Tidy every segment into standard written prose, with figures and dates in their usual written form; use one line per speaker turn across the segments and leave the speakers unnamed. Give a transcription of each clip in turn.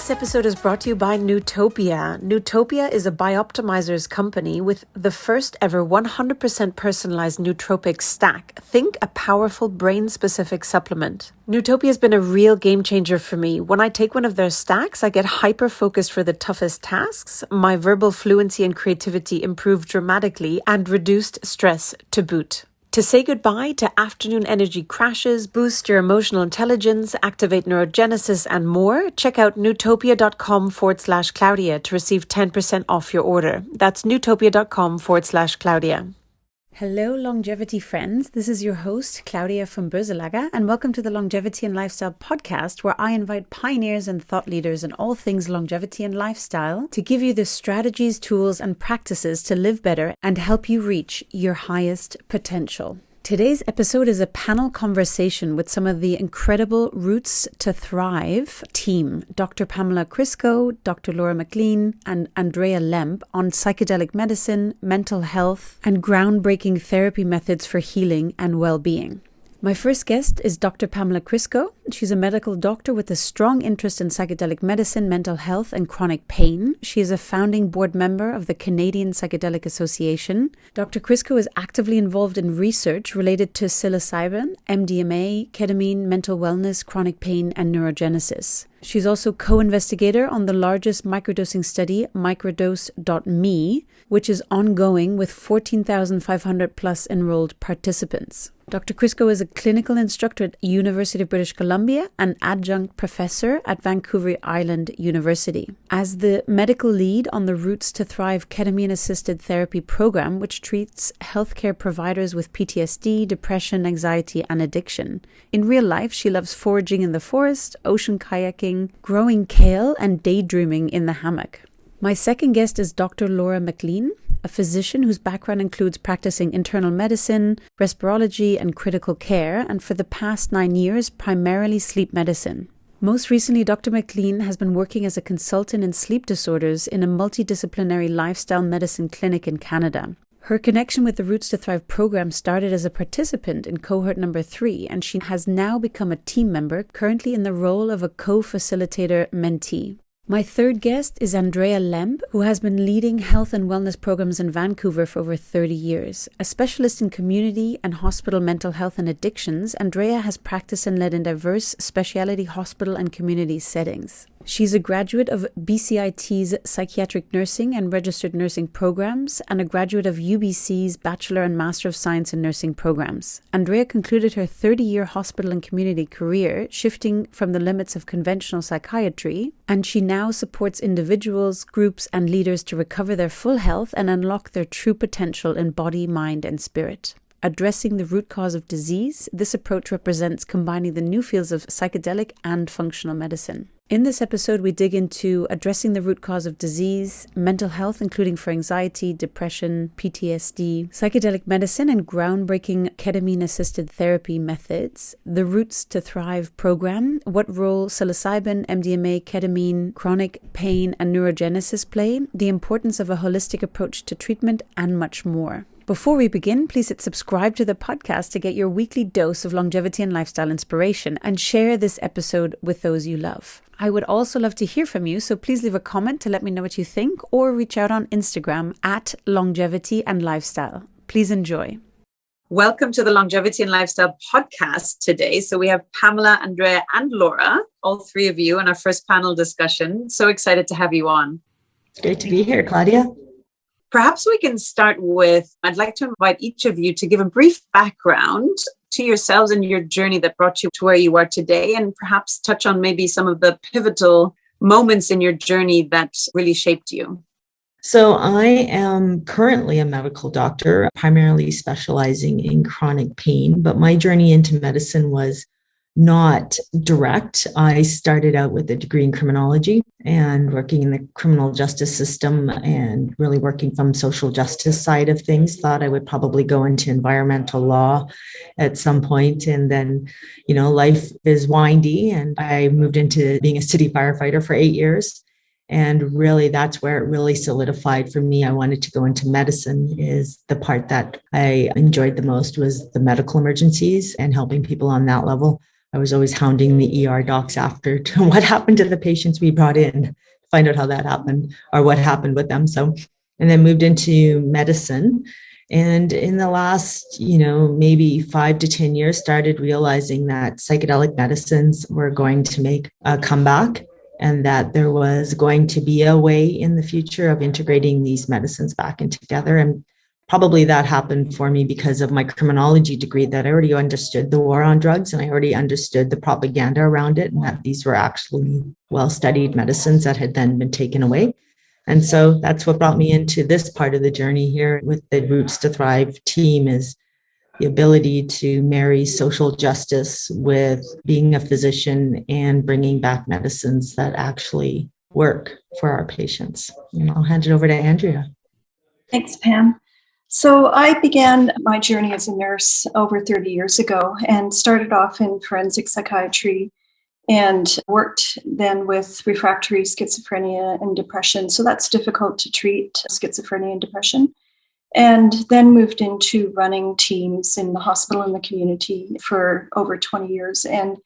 This episode is brought to you by Nootopia. Nootopia is a bioptimizer's company with the first ever 100% personalized nootropic stack. Think a powerful brain-specific supplement. Nootopia has been a real game changer for me. When I take one of their stacks, I get hyper-focused for the toughest tasks. My verbal fluency and creativity improved dramatically and reduced stress to boot. To say goodbye to afternoon energy crashes, boost your emotional intelligence, activate neurogenesis, and more, check out nootopia.com/Claudia to receive 10% off your order. That's nootopia.com/Claudia. Hello, longevity friends. This is your host, Claudia from Börselager, and welcome to the Longevity and Lifestyle podcast, where I invite pioneers and thought leaders in all things longevity and lifestyle to give you the strategies, tools, and practices to live better and help you reach your highest potential. Today's episode is a panel conversation with some of the incredible Roots to Thrive team, Dr. Pamela Kryskow, Dr. Laura Mclean, and Andrea Lemp on psychedelic medicine, mental health, and groundbreaking therapy methods for healing and well-being. My first guest is Dr. Pamela Kryskow. She's a medical doctor with a strong interest in psychedelic medicine, mental health, and chronic pain. She is a founding board member of the Canadian Psychedelic Association. Dr. Kryskow is actively involved in research related to psilocybin, MDMA, ketamine, mental wellness, chronic pain, and neurogenesis. She's also co-investigator on the largest microdosing study, microdose.me, which is ongoing with 14,500 plus enrolled participants. Dr. Kryskow is a clinical instructor at University of British Columbia and adjunct professor at Vancouver Island University. As the medical lead on the Roots to Thrive Ketamine-Assisted therapy program, which treats healthcare providers with PTSD, depression, anxiety, and addiction. In real life, she loves foraging in the forest, ocean kayaking, growing kale, and daydreaming in the hammock. My second guest is Dr. Laura Mclean, a physician whose background includes practicing internal medicine, respirology, and critical care, and for the past 9 years, primarily sleep medicine. Most recently, Dr. Mclean has been working as a consultant in sleep disorders in a multidisciplinary lifestyle medicine clinic in Canada. Her connection with the Roots to Thrive program started as a participant in cohort number 3, and she has now become a team member, currently in the role of a co-facilitator mentee. My third guest is Andrea Lemp, who has been leading health and wellness programs in Vancouver for over 30 years. A specialist in community and hospital mental health and addictions, Andrea has practiced and led in diverse specialty hospital and community settings. She's a graduate of BCIT's Psychiatric Nursing and Registered Nursing programs and a graduate of UBC's Bachelor and Master of Science in Nursing programs. Andrea concluded her 30-year hospital and community career, shifting from the limits of conventional psychiatry, and she now supports individuals, groups, and leaders to recover their full health and unlock their true potential in body, mind, and spirit. Addressing the root cause of disease, this approach represents combining the new fields of psychedelic and functional medicine. In this episode, we dig into addressing the root cause of disease, mental health, including for anxiety, depression, PTSD, psychedelic medicine, and groundbreaking ketamine-assisted therapy methods, the Roots to Thrive program, what role psilocybin, MDMA, ketamine, chronic pain, and neurogenesis play, the importance of a holistic approach to treatment, and much more. Before we begin, please hit subscribe to the podcast to get your weekly dose of longevity and lifestyle inspiration and share this episode with those you love. I would also love to hear from you, so please leave a comment to let me know what you think or reach out on Instagram at Longevity and Lifestyle. Please enjoy. Welcome to the Longevity and Lifestyle podcast today. So we have Pamela, Andrea, and Laura, all three of you in our first panel discussion. So excited to have you on.
It's great to be here, Claudia.
Perhaps we can start with, I'd like to invite each of you to give a brief background to yourselves and your journey that brought you to where you are today, and perhaps touch on maybe some of the pivotal moments in your journey that really shaped you.
So I am currently a medical doctor, primarily specializing in chronic pain, but my journey into medicine was not direct. I started out with a degree in criminology and working in the criminal justice system and really working from social justice side of things. Thought I would probably go into environmental law at some point. And then, life is windy and I moved into being a city firefighter for 8 years. And really, that's where it really solidified for me. I wanted to go into medicine. Is the part that I enjoyed the most was the medical emergencies and helping people on that level. I was always hounding the ER docs after to what happened to the patients we brought in, find out how that happened or what happened with them. So, and then moved into medicine. And in the last, maybe 5 to 10 years, started realizing that psychedelic medicines were going to make a comeback and that there was going to be a way in the future of integrating these medicines back in together. And probably that happened for me because of my criminology degree, that I already understood the war on drugs and I already understood the propaganda around it, and that these were actually well-studied medicines that had then been taken away. And so that's what brought me into this part of the journey here with the Roots to Thrive team, is the ability to marry social justice with being a physician and bringing back medicines that actually work for our patients. And I'll hand it over to Andrea.
Thanks, Pam. So I began my journey as a nurse over 30 years ago and started off in forensic psychiatry and worked then with refractory schizophrenia and depression. So that's difficult to treat, schizophrenia and depression. And then moved into running teams in the hospital and the community for over 20 years and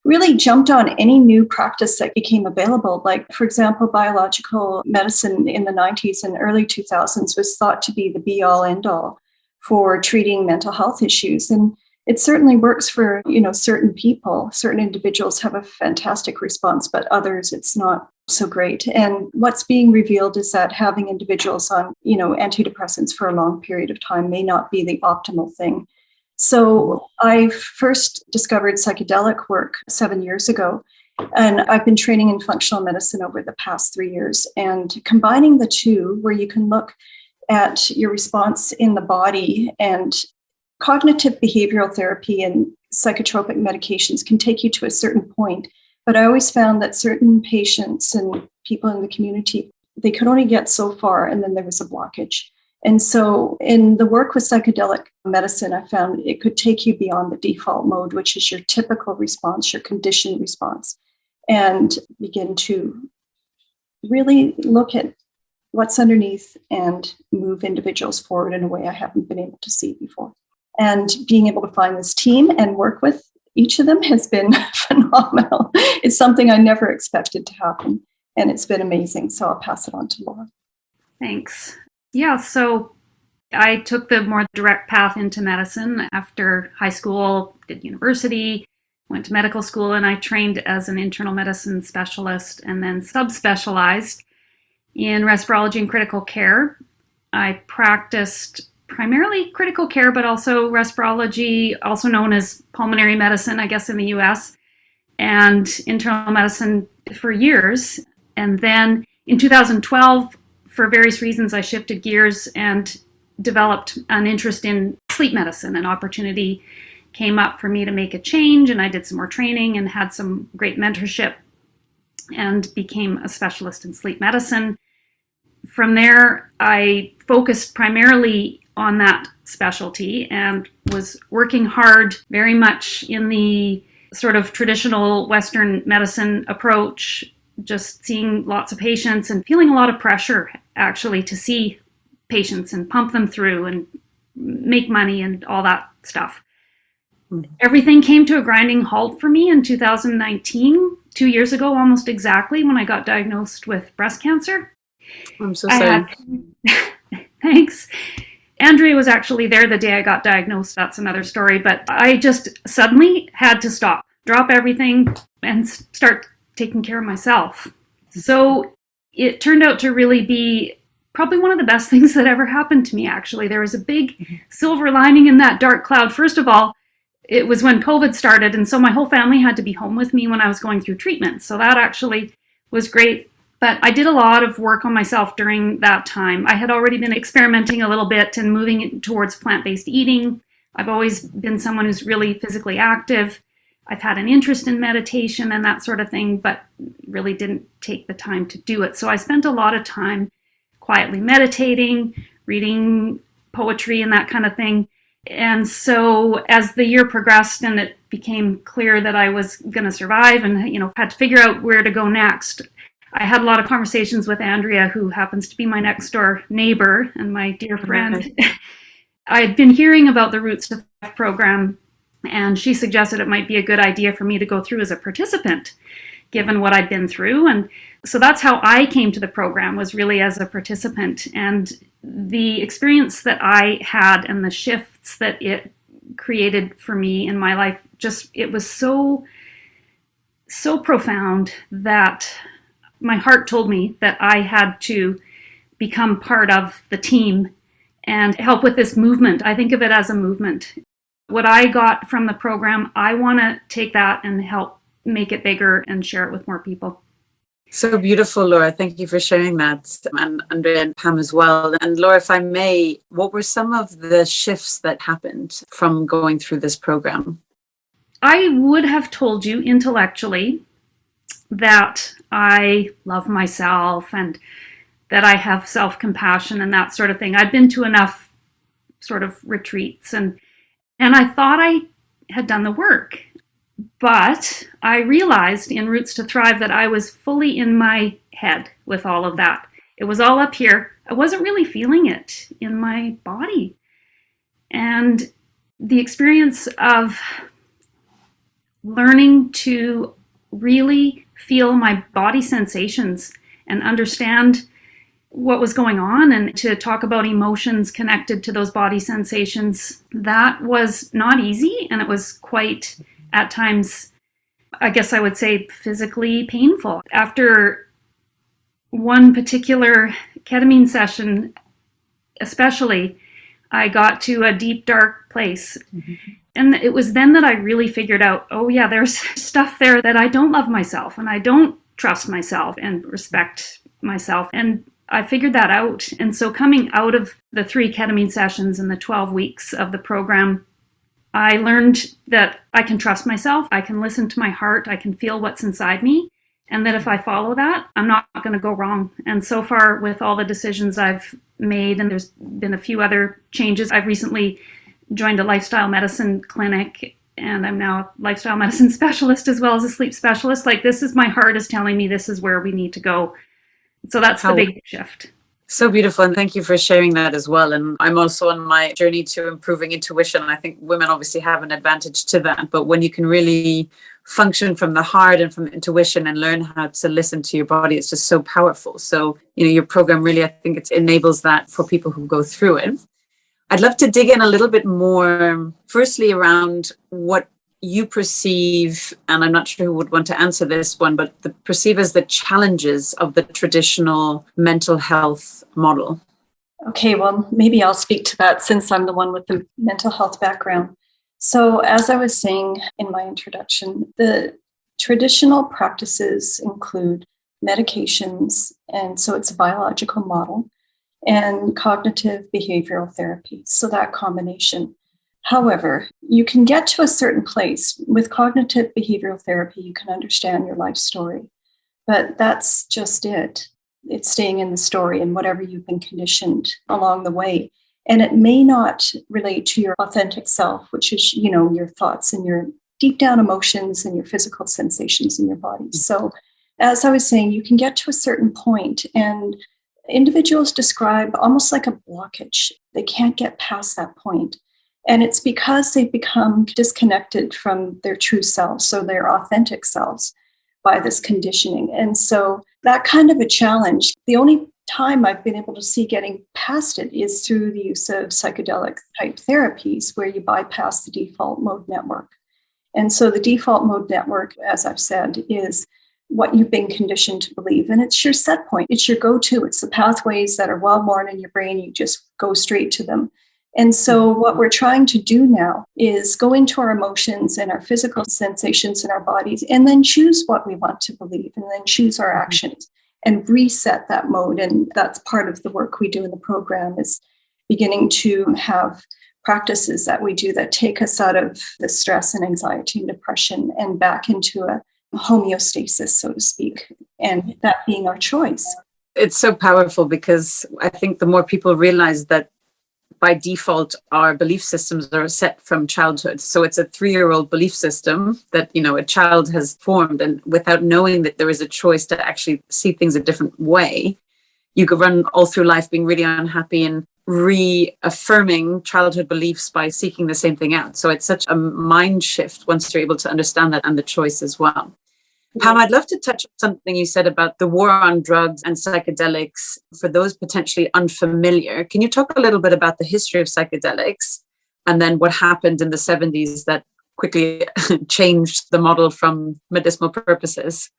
really jumped on any new practice that became available. Like, for example, biological medicine in the 90s and early 2000s was thought to be the be-all, end-all for treating mental health issues. And it certainly works for, certain people. Certain individuals have a fantastic response, but others, it's not so great. And what's being revealed is that having individuals on, antidepressants for a long period of time may not be the optimal thing. So I first discovered psychedelic work 7 years ago, and I've been training in functional medicine over the past 3 years. And combining the two, where you can look at your response in the body, and cognitive behavioral therapy and psychotropic medications can take you to a certain point. But I always found that certain patients and people in the community, they could only get so far, and then there was a blockage. And so in the work with psychedelic medicine, I found it could take you beyond the default mode, which is your typical response, your conditioned response, and begin to really look at what's underneath and move individuals forward in a way I haven't been able to see before. And being able to find this team and work with each of them has been phenomenal. It's something I never expected to happen, and it's been amazing. So I'll pass it on to Laura.
Thanks. Yeah, so I took the more direct path into medicine after high school, did university, went to medical school, and I trained as an internal medicine specialist and then subspecialized in respirology and critical care. I practiced primarily critical care, but also respirology, also known as pulmonary medicine, I guess, in the US, and internal medicine for years. And then in 2012, for various reasons, I shifted gears and developed an interest in sleep medicine. An opportunity came up for me to make a change, and I did some more training and had some great mentorship and became a specialist in sleep medicine. From there, I focused primarily on that specialty and was working hard very much in the sort of traditional Western medicine approach, just seeing lots of patients and feeling a lot of pressure actually to see patients and pump them through and make money and all that stuff. Everything came to a grinding halt for me in 2019, 2 years ago, almost exactly, when I got diagnosed with breast cancer.
I'm so sorry.
Thanks. Andrea was actually there the day I got diagnosed. That's another story. But I just suddenly had to drop everything and start taking care of myself. So it turned out to really be probably one of the best things that ever happened to me, actually. There was a big silver lining in that dark cloud. First of all, it was when COVID started, and so my whole family had to be home with me when I was going through treatment. So that actually was great. But I did a lot of work on myself during that time. I had already been experimenting a little bit and moving towards plant-based eating. I've always been someone who's really physically active. I've had an interest in meditation and that sort of thing, but really didn't take the time to do it. So I spent a lot of time quietly meditating, reading poetry and that kind of thing. And so as the year progressed and it became clear that I was going to survive and, had to figure out where to go next, I had a lot of conversations with Andrea, who happens to be my next door neighbor and my dear friend. I had been hearing about the Roots to Thrive program And she suggested it might be a good idea for me to go through as a participant, given what I'd been through. And so that's how I came to the program, was really as a participant. And the experience that I had and the shifts that it created for me in my life, it was so profound that my heart told me that I had to become part of the team and help with this movement. I think of it as a movement. What I got from the program, I want to take that and help make it bigger and share it with more people.
So beautiful, Laura. Thank you for sharing that, and Andrea and Pam as well. And Laura, if I may, what were some of the shifts that happened from going through this program?
I would have told you intellectually that I love myself and that I have self-compassion and that sort of thing. I'd been to enough sort of retreats and I thought I had done the work. But I realized in Roots to Thrive that I was fully in my head with all of that. It was all up here. I wasn't really feeling it in my body. And the experience of learning to really feel my body sensations and understand what was going on and to talk about emotions connected to those body sensations, that was not easy. And it was quite, at times, I guess I would say physically painful. After one particular ketamine session, especially, I got to a deep, dark place. Mm-hmm. And it was then that I really figured out, oh yeah, there's stuff there that I don't love myself and I don't trust myself and respect myself. And I figured that out. And so coming out of the 3 ketamine sessions and the 12 weeks of the program, I learned that I can trust myself, I can listen to my heart, I can feel what's inside me, and that if I follow that, I'm not going to go wrong. And so far, with all the decisions I've made, and there's been a few other changes, I've recently joined a lifestyle medicine clinic, and I'm now a lifestyle medicine specialist as well as a sleep specialist. Like, this is, my heart is telling me this is where we need to go. So that's the big shift.
So beautiful. And thank you for sharing that as well. And I'm also on my journey to improving intuition. I think women obviously have an advantage to that. But when you can really function from the heart and from intuition and learn how to listen to your body, it's just so powerful. So, your program really, I think it enables that for people who go through it. I'd love to dig in a little bit more, firstly, around what you perceive, and I'm not sure who would want to answer this one, but perceive as the challenges of the traditional mental health model.
Okay, well, maybe I'll speak to that since I'm the one with the mental health background. So as I was saying in my introduction, the traditional practices include medications, and so it's a biological model, and cognitive behavioral therapy, so that combination. However, you can get to a certain place. With cognitive behavioral therapy, you can understand your life story, but that's just it. It's staying in the story and whatever you've been conditioned along the way. And it may not relate to your authentic self, which is, your thoughts and your deep down emotions and your physical sensations in your body. So as I was saying, you can get to a certain point and individuals describe almost like a blockage. They can't get past that point. And it's because they've become disconnected from their true selves, so their authentic selves, by this conditioning. And so that kind of a challenge, the only time I've been able to see getting past it is through the use of psychedelic type therapies where you bypass the default mode network. And so the default mode network, as I've said, is what you've been conditioned to believe. And it's your set point. It's your go-to. It's the pathways that are well-worn in your brain. You just go straight to them. And so what we're trying to do now is go into our emotions and our physical sensations in our bodies and then choose what we want to believe and then choose our actions and reset that mode. And that's part of the work we do in the program, is beginning to have practices that we do that take us out of the stress and anxiety and depression and back into a homeostasis, so to speak, and that being our choice.
It's so powerful because I think the more people realize that by default, our belief systems are set from childhood. So it's a 3-year-old belief system that, a child has formed. And without knowing that there is a choice to actually see things a different way, you could run all through life being really unhappy and reaffirming childhood beliefs by seeking the same thing out. So it's such a mind shift once you're able to understand that and the choice as well. Pam, I'd love to touch on something you said about the war on drugs and psychedelics for those potentially unfamiliar. Can you talk a little bit about the history of psychedelics and then what happened in the 70s that quickly changed the model from medicinal purposes?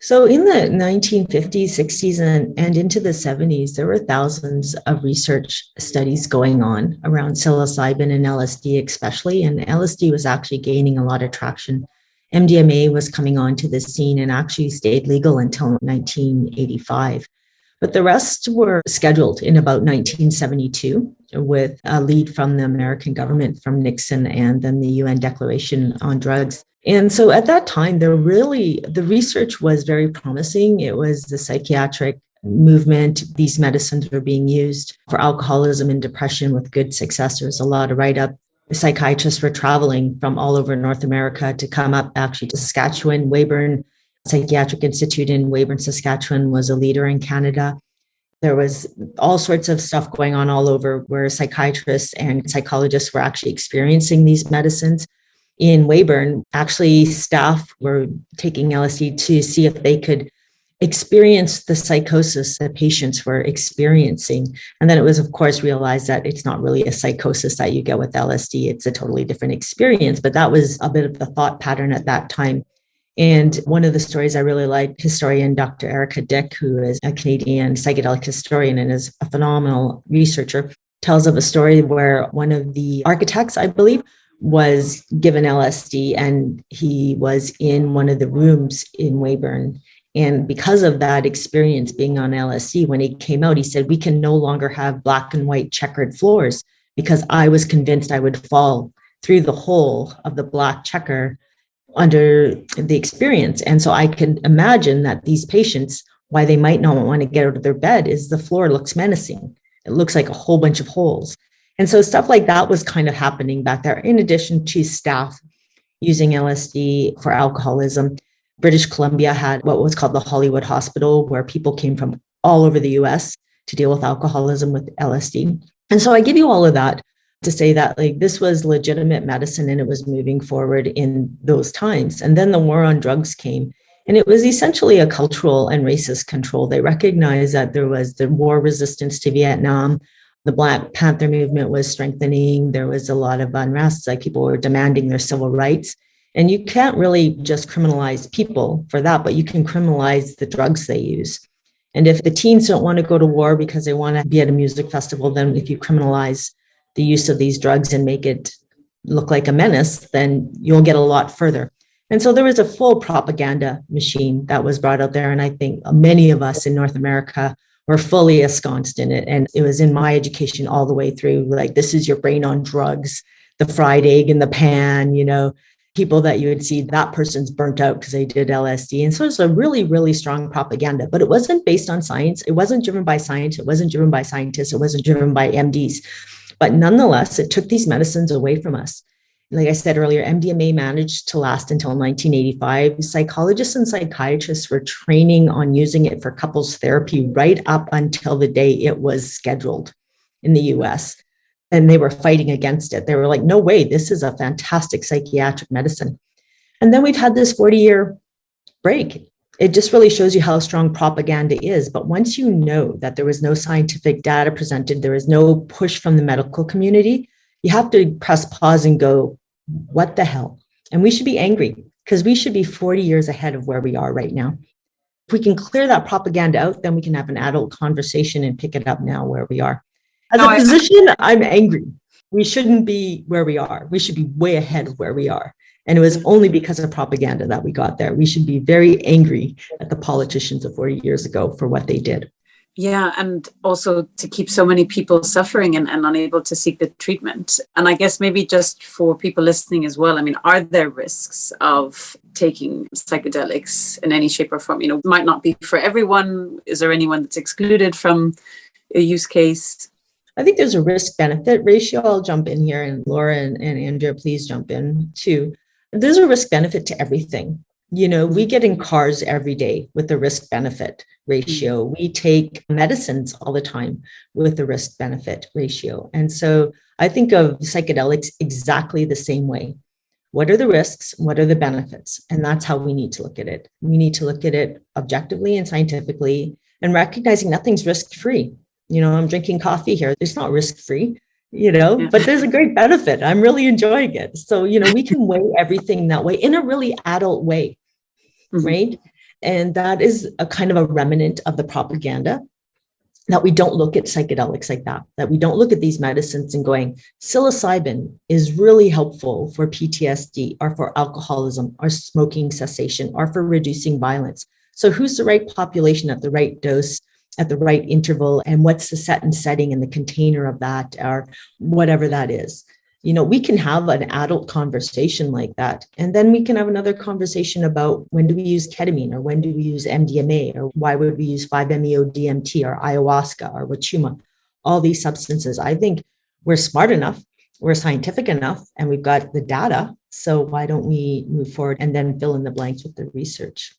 So in the 1950s, 60s, and into the 70s, there were thousands of research studies going on around psilocybin and LSD especially, and LSD was actually gaining a lot of traction. MDMA was coming onto the scene and actually stayed legal until 1985. But the rest were scheduled in about 1972 with a lead from the American government, from Nixon, and then the UN Declaration on Drugs. And so at that time, the research was very promising. It was the psychiatric movement. These medicines were being used for alcoholism and depression with good success. There was a lot of write-up. Psychiatrists were traveling from all over North America to come up actually to Saskatchewan. Weyburn Psychiatric Institute in Weyburn, Saskatchewan was a leader in Canada. There was all sorts of stuff going on all over where psychiatrists and psychologists were actually experiencing these medicines. In Weyburn, actually, staff were taking LSD to see if they could experience the psychosis that patients were experiencing. And then it was, of course, realized that it's not really a psychosis that you get with LSD. It's a totally different experience. But that was a bit of the thought pattern at that time. And one of the stories I really like, historian Dr. Erica Dick, who is a Canadian psychedelic historian and is a phenomenal researcher, tells of a story where one of the architects, I believe, was given LSD and he was in one of the rooms in Weyburn. And because of that experience being on LSD, when he came out, he said, we can no longer have black and white checkered floors because I was convinced I would fall through the hole of the black checker under the experience. And so I can imagine that these patients, why they might not want to get out of their bed is the floor looks menacing. It looks like a whole bunch of holes. And so stuff like that was kind of happening back there, in addition to staff using LSD for alcoholism. British Columbia had what was called the Hollywood Hospital, where people came from all over the US to deal with alcoholism with LSD. And so I give you all of that to say that like this was legitimate medicine and it was moving forward in those times. And then the war on drugs came, and it was essentially a cultural and racist control. They recognized that there was the war resistance to Vietnam. The Black Panther movement was strengthening. There was a lot of unrest, like people were demanding their civil rights. And you can't really just criminalize people for that, but you can criminalize the drugs they use. And if the teens don't want to go to war because they want to be at a music festival, then if you criminalize the use of these drugs and make it look like a menace, then you'll get a lot further. And so there was a full propaganda machine that was brought out there. And I think many of us in North America were fully ensconced in it. And it was in my education all the way through, like, this is your brain on drugs, the fried egg in the pan, you know, people that you would see, that person's burnt out because they did LSD. And so it's a really, really strong propaganda, but it wasn't based on science. It wasn't driven by science. It wasn't driven by scientists. It wasn't driven by MDs. But nonetheless, it took these medicines away from us. Like I said earlier, MDMA managed to last until 1985. Psychologists and psychiatrists were training on using it for couples therapy right up until the day it was scheduled in the US. And they were fighting against it. They were like, no way, this is a fantastic psychiatric medicine. And then we've had this 40-year break. It just really shows you how strong propaganda is. But once you know that there was no scientific data presented, there was no push from the medical community, you have to press pause and go, what the hell? And we should be angry because we should be 40 years ahead of where we are right now. If we can clear that propaganda out, then we can have an adult conversation and pick it up now where we are. As a physician, I'm angry. We shouldn't be where we are. We should be way ahead of where we are. And it was only because of propaganda that we got there. We should be very angry at the politicians of 40 years ago for what they did.
Yeah, and also to keep so many people suffering and unable to seek the treatment. And I guess maybe just for people listening as well, I mean, are there risks of taking psychedelics in any shape or form? You know, it might not be for everyone. Is there anyone that's excluded from a use case?
I think there's a risk-benefit ratio. I'll jump in here, and Laura and Andrea, please jump in too. There's a risk-benefit to everything. We get in cars every day with the risk benefit ratio. We take medicines all the time with the risk benefit ratio. And so I think of psychedelics exactly the same way. What are the risks? What are the benefits? And that's how we need to look at it. We need to look at it objectively and scientifically and recognizing nothing's risk-free. I'm drinking coffee here. It's not risk-free, but there's a great benefit. I'm really enjoying it. So, we can weigh everything that way in a really adult way, right? And that is a kind of a remnant of the propaganda that we don't look at psychedelics like that we don't look at these medicines and going, psilocybin is really helpful for PTSD or for alcoholism or smoking cessation or for reducing violence. So who's the right population at the right dose, at the right interval, and what's the set and setting and the container of that or whatever that is? We can have an adult conversation like that. And then we can have another conversation about when do we use ketamine or when do we use MDMA or why would we use 5-MeO-DMT or ayahuasca or wachuma, all these substances. I think we're smart enough, we're scientific enough, and we've got the data. So why don't we move forward and then fill in the blanks with the research?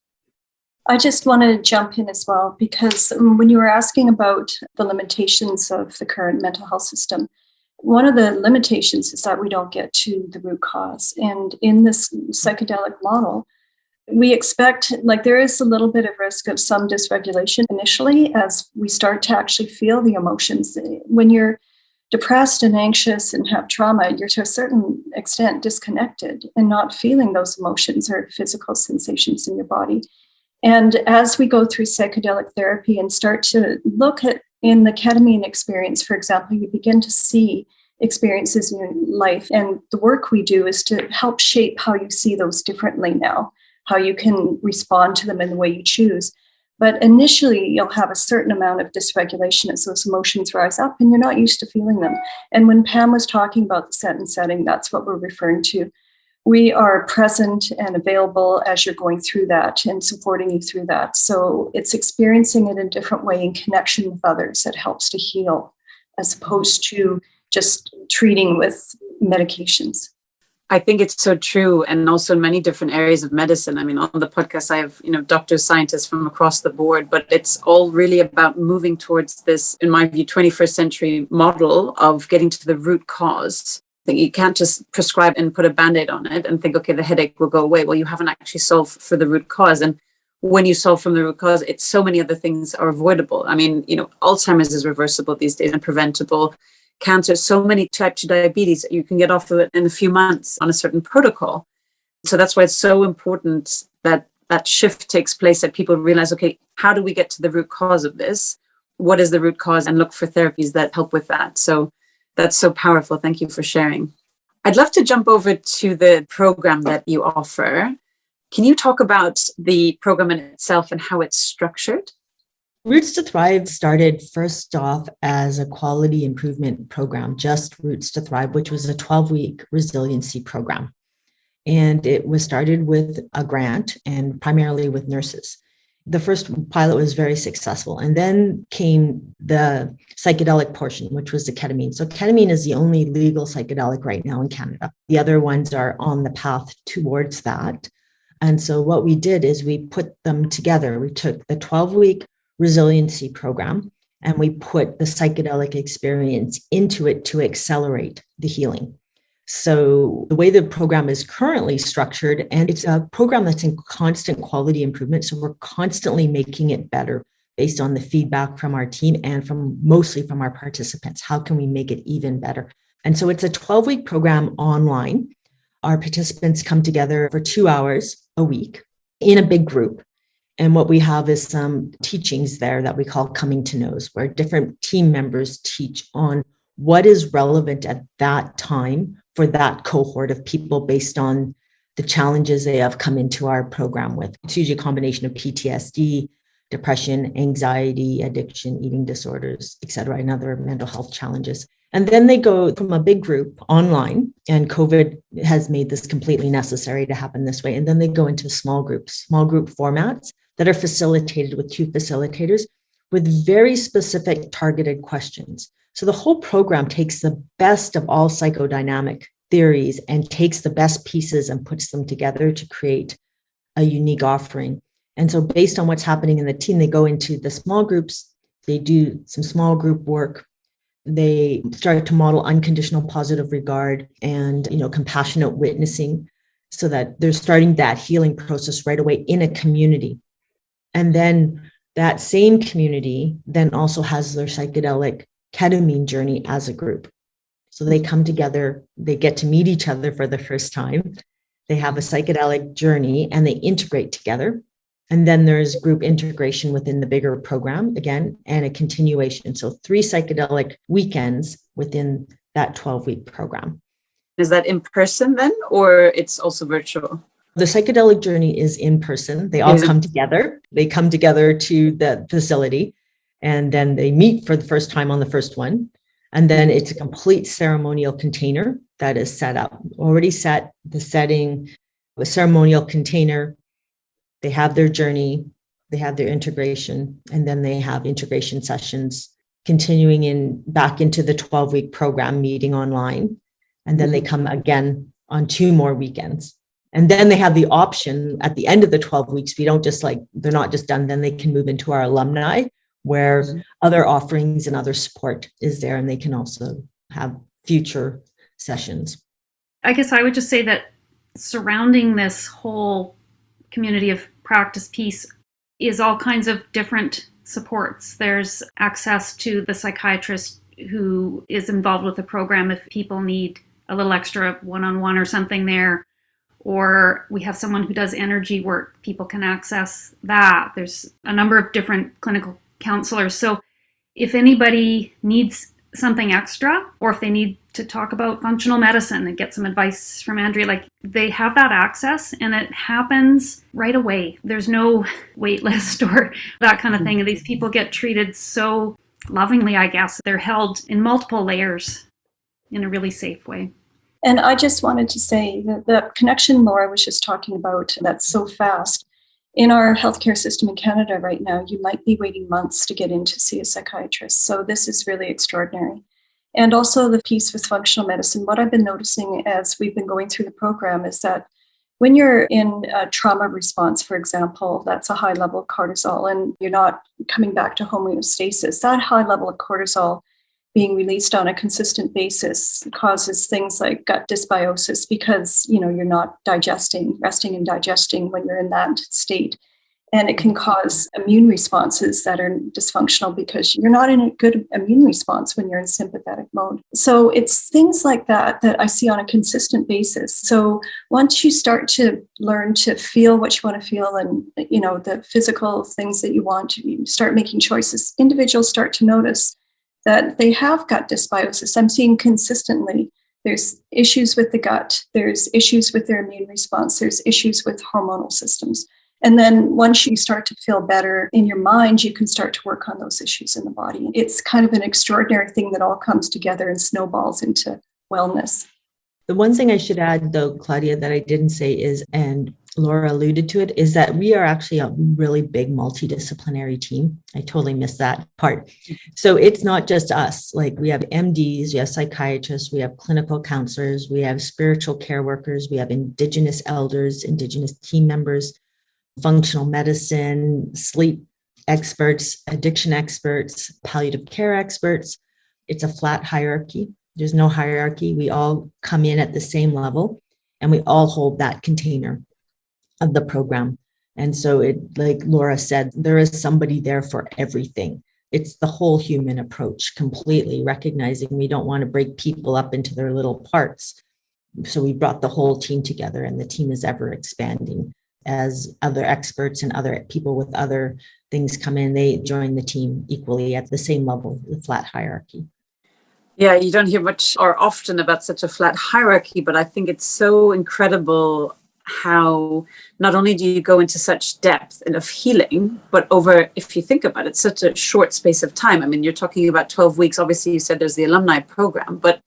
I just want to jump in as well, because when you were asking about the limitations of the current mental health system, one of the limitations is that we don't get to the root cause. And in this psychedelic model, we expect, there is a little bit of risk of some dysregulation initially as we start to actually feel the emotions. When you're depressed and anxious and have trauma, you're to a certain extent disconnected and not feeling those emotions or physical sensations in your body. And as we go through psychedelic therapy and start to look at in the ketamine experience, for example, you begin to see experiences in your life. And the work we do is to help shape how you see those differently now, how you can respond to them in the way you choose. But initially, you'll have a certain amount of dysregulation as those emotions rise up and you're not used to feeling them. And when Pam was talking about the set and setting, that's what we're referring to. We are present and available as you're going through that and supporting you through that. So it's experiencing it in a different way in connection with others that helps to heal, as opposed to just treating with medications.
I think it's so true. And also in many different areas of medicine. I mean, on the podcast, I have, doctors, scientists from across the board, but it's all really about moving towards this, in my view, 21st century model of getting to the root cause. You can't just prescribe and put a Band-Aid on it and think, okay, the headache will go away. Well, you haven't actually solved for the root cause. And when you solve from the root cause, it's so many other things are avoidable. I mean, Alzheimer's is reversible these days and preventable. Cancer, so many type 2 diabetes, you can get off of it in a few months on a certain protocol. So that's why it's so important that that shift takes place, that people realize, okay, how do we get to the root cause of this? What is the root cause? And look for therapies that help with that. So that's so powerful. Thank you for sharing. I'd love to jump over to the program that you offer. Can you talk about the program in itself and how it's structured?
Roots to Thrive started first off as a quality improvement program, just Roots to Thrive, which was a 12-week resiliency program. And it was started with a grant and primarily with nurses. The first pilot was very successful. And then came the psychedelic portion, which was the ketamine. So ketamine is the only legal psychedelic right now in Canada. The other ones are on the path towards that. And so what we did is we put them together. We took the 12-week resiliency program and we put the psychedelic experience into it to accelerate the healing. So the way the program is currently structured, and it's a program that's in constant quality improvement. So we're constantly making it better based on the feedback from our team and mostly from our participants. How can we make it even better? And so it's a 12-week program online. Our participants come together for 2 hours a week in a big group. And what we have is some teachings there that we call coming to knows, where different team members teach on what is relevant at that time for that cohort of people based on the challenges they have come into our program with. It's usually a combination of PTSD, depression, anxiety, addiction, eating disorders, et cetera, and other mental health challenges. And then they go from a big group online, and COVID has made this completely necessary to happen this way. And then they go into small group formats that are facilitated with 2 facilitators with very specific targeted questions. So the whole program takes the best of all psychodynamic theories and takes the best pieces and puts them together to create a unique offering. And so based on what's happening in the team, they go into the small groups, they do some small group work, they start to model unconditional positive regard and, compassionate witnessing, so that they're starting that healing process right away in a community. And then that same community then also has their psychedelic ketamine journey as a group. So they come together, they get to meet each other for the first time. They have a psychedelic journey and they integrate together. And then there's group integration within the bigger program again, and a continuation. So 3 psychedelic weekends within that 12-week program.
Is that in person then, or it's also virtual?
The psychedelic journey is in person. They all come together. They come together to the facility, and then they meet for the first time on the first one. And then it's a complete ceremonial container that is set up, already set, the setting, the ceremonial container. They have their journey, they have their integration, and then they have integration sessions continuing back into the 12-week program, meeting online. And then they come again on 2 more weekends. And then they have the option at the end of the 12 weeks, they're not just done, then they can move into our alumni, where other offerings and other support is there, and they can also have future sessions.
I guess I would just say that surrounding this whole community of practice piece is all kinds of different supports. There's access to the psychiatrist who is involved with the program if people need a little extra one-on-one or something there. Or we have someone who does energy work. People can access that. There's a number of different clinical counselors. So if anybody needs something extra, or if they need to talk about functional medicine and get some advice from Andrea, they have that access, and it happens right away. There's no wait list or that kind of thing. And these people get treated so lovingly, I guess. They're held in multiple layers in a really safe way.
And I just wanted to say that the connection Laura was just talking about, that's so fast. In our healthcare system in Canada right now, you might be waiting months to get in to see a psychiatrist. So this is really extraordinary. And also the piece with functional medicine, what I've been noticing as we've been going through the program is that when you're in a trauma response, for example, that's a high level of cortisol and you're not coming back to homeostasis, that high level of cortisol being released on a consistent basis causes things like gut dysbiosis because, you're not resting and digesting when you're in that state. And it can cause immune responses that are dysfunctional because you're not in a good immune response when you're in sympathetic mode. So it's things like that I see on a consistent basis. So once you start to learn to feel what you want to feel and, the physical things that you want, you start making choices, individuals start to notice that they have gut dysbiosis. I'm seeing consistently there's issues with the gut, there's issues with their immune response, there's issues with hormonal systems. And then once you start to feel better in your mind, you can start to work on those issues in the body. It's kind of an extraordinary thing that all comes together and snowballs into wellness.
The one thing I should add, though, Claudia, that I didn't say is, and Laura alluded to it, is that we are actually a really big multidisciplinary team. I totally missed that part. So it's not just us. We have MDs, we have psychiatrists, we have clinical counselors, we have spiritual care workers, we have Indigenous elders, Indigenous team members, functional medicine, sleep experts, addiction experts, palliative care experts. It's a flat hierarchy. There's no hierarchy. We all come in at the same level and we all hold that container of the program. And so like Laura said, there is somebody there for everything. It's the whole human approach, completely recognizing we don't want to break people up into their little parts. So we brought the whole team together, and the team is ever expanding. As other experts and other people with other things come in, they join the team equally at the same level, the flat hierarchy.
Yeah, you don't hear much or often about such a flat hierarchy, but I think it's so incredible how not only do you go into such depth and of healing, but over, if you think about it, such a short space of time. I mean, you're talking about 12 weeks. Obviously, you said there's the alumni program, but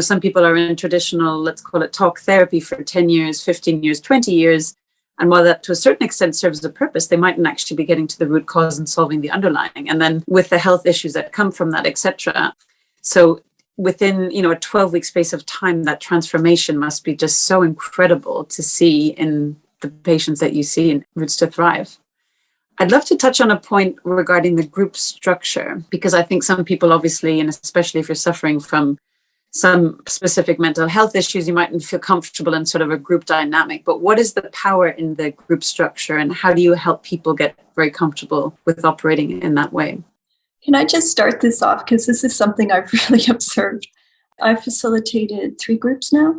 some people are in traditional, let's call it talk therapy for 10 years, 15 years, 20 years. And while that to a certain extent serves a purpose, they mightn't actually be getting to the root cause and solving the underlying. And then with the health issues that come from that, etc. So within, a 12-week space of time, that transformation must be just so incredible to see in the patients that you see in Roots to Thrive. I'd love to touch on a point regarding the group structure, because I think some people obviously, and especially if you're suffering from some specific mental health issues, you mightn't feel comfortable in sort of a group dynamic. But what is the power in the group structure, and how do you help people get very comfortable with operating in that way?
Can I just start this off? Because this is something I've really observed. I've facilitated 3 groups now,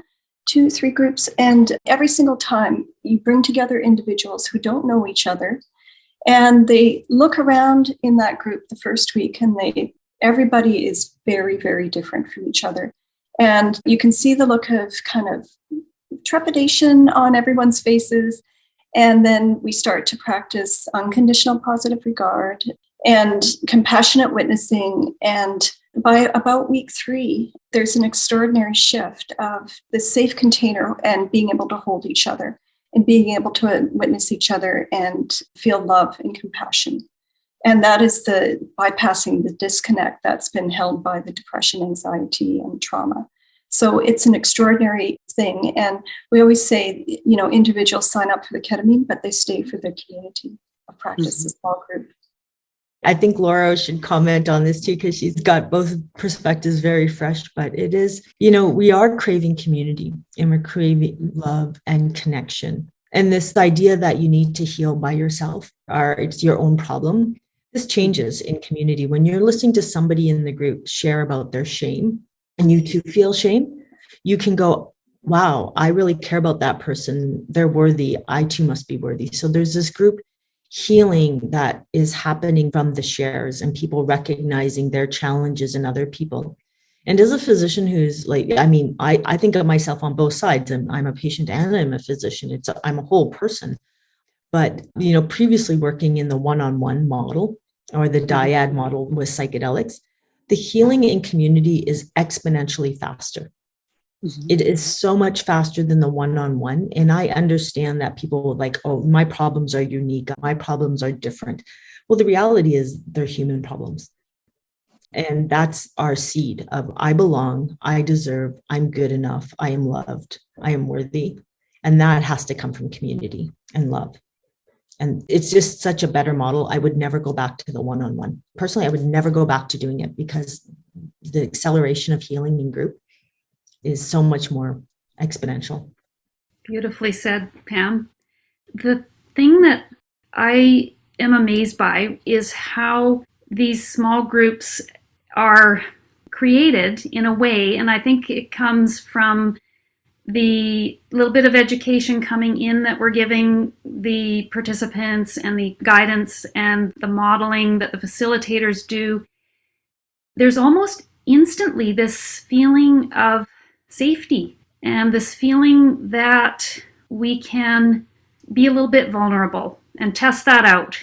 3 groups, and every single time you bring together individuals who don't know each other, and they look around in that group the first week, and everybody is very, very different from each other. And you can see the look of kind of trepidation on everyone's faces. And then we start to practice unconditional positive regard and compassionate witnessing. And by about week 3, there's an extraordinary shift of the safe container and being able to hold each other and being able to witness each other and feel love and compassion. And that is the bypassing the disconnect that's been held by the depression, anxiety, and trauma. So it's an extraordinary thing. And we always say, individuals sign up for the ketamine, but they stay for the community of practice, the small group.
I think Laura should comment on this too, because she's got both perspectives very fresh. But it is, we are craving community, and we're craving love and connection. And this idea that you need to heal by yourself, or it's your own problem, this changes in community. When you're listening to somebody in the group share about their shame, and you too feel shame, you can go, wow, I really care about that person. They're worthy. I too must be worthy. So there's this group healing that is happening from the shares and people recognizing their challenges in other people. And as a physician who's I think of myself on both sides, and I'm a patient and I'm a physician. I'm a whole person. But, previously working in the one-on-one model or the dyad model with psychedelics, the healing in community is exponentially faster. It is so much faster than the one-on-one. And I understand that people are like, oh, my problems are unique. My problems are different. Well, the reality is they're human problems. And that's our seed of I belong, I deserve, I'm good enough, I am loved, I am worthy. And that has to come from community and love. And it's just such a better model. I would never go back to the one-on-one. Personally, I would never go back to doing it, because the acceleration of healing in group is so much more exponential.
Beautifully said, Pam. The thing that I am amazed by is how these small groups are created in a way, and I think it comes from the little bit of education coming in that we're giving the participants and the guidance and the modeling that the facilitators do. There's almost instantly this feeling of safety and this feeling that we can be a little bit vulnerable and test that out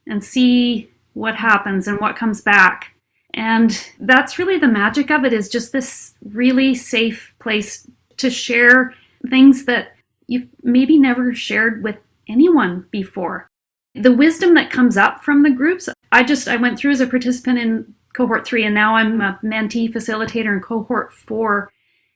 and see what happens and what comes back. And that's really the magic of it, is just this really safe place to share things that you've maybe never shared with anyone before. The wisdom that comes up from the groups, I went through as a participant in cohort 3, and now I'm a mentee facilitator in cohort 4.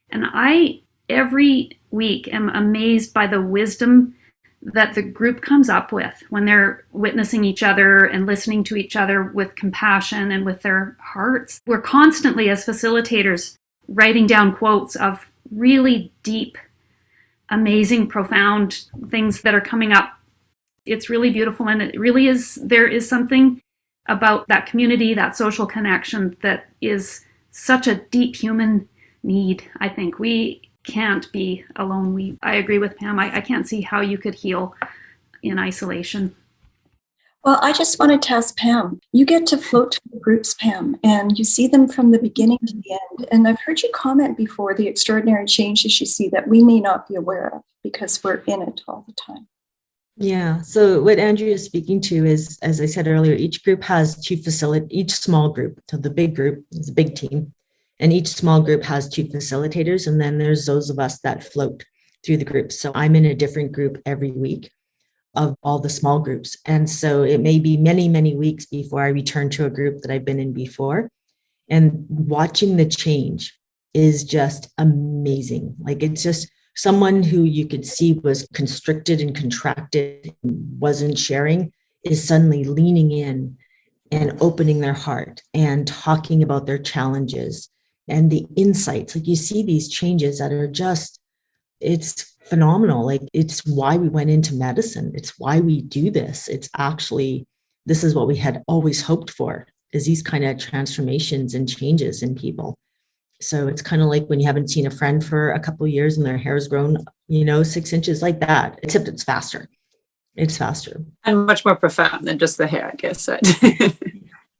And I, every week, am amazed by the wisdom that the group comes up with when they're witnessing each other and listening to each other with compassion and with their hearts. We're constantly, as facilitators, writing down quotes of really deep, amazing, profound things that are coming up. It's really beautiful, and it really is, there is something about that community, that social connection, that is such a deep human need. I think we can't be alone. I agree with Pam. I can't see how you could heal in isolation.
Well, I just wanted to ask Pam, you get to float through the groups, Pam, and you see them from the beginning to the end. And I've heard you comment before the extraordinary changes you see that we may not be aware of because we're in it all the time.
Yeah. So what Andrea is speaking to is, as I said earlier, each group has each small group. So the big group is a big team, and each small group has 2 facilitators. And then there's those of us that float through the groups. So I'm in a different group every week of all the small groups. And so it may be many, many weeks before I return to a group that I've been in before. And watching the change is just amazing. Like, it's just Someone who you could see was constricted and contracted, wasn't sharing, is suddenly leaning in and opening their heart and talking about their challenges and the insights. Like you see these changes that are just, it's phenomenal. Like it's why we went into medicine. It's why we do this. It's actually, this is what we had always hoped for, is these kind of transformations and changes in people. So it's kind of like when you haven't seen a friend for a couple of years and their hair has grown, 6 inches, like that, except it's faster. It's faster.
And much more profound than just the hair, I guess. Right?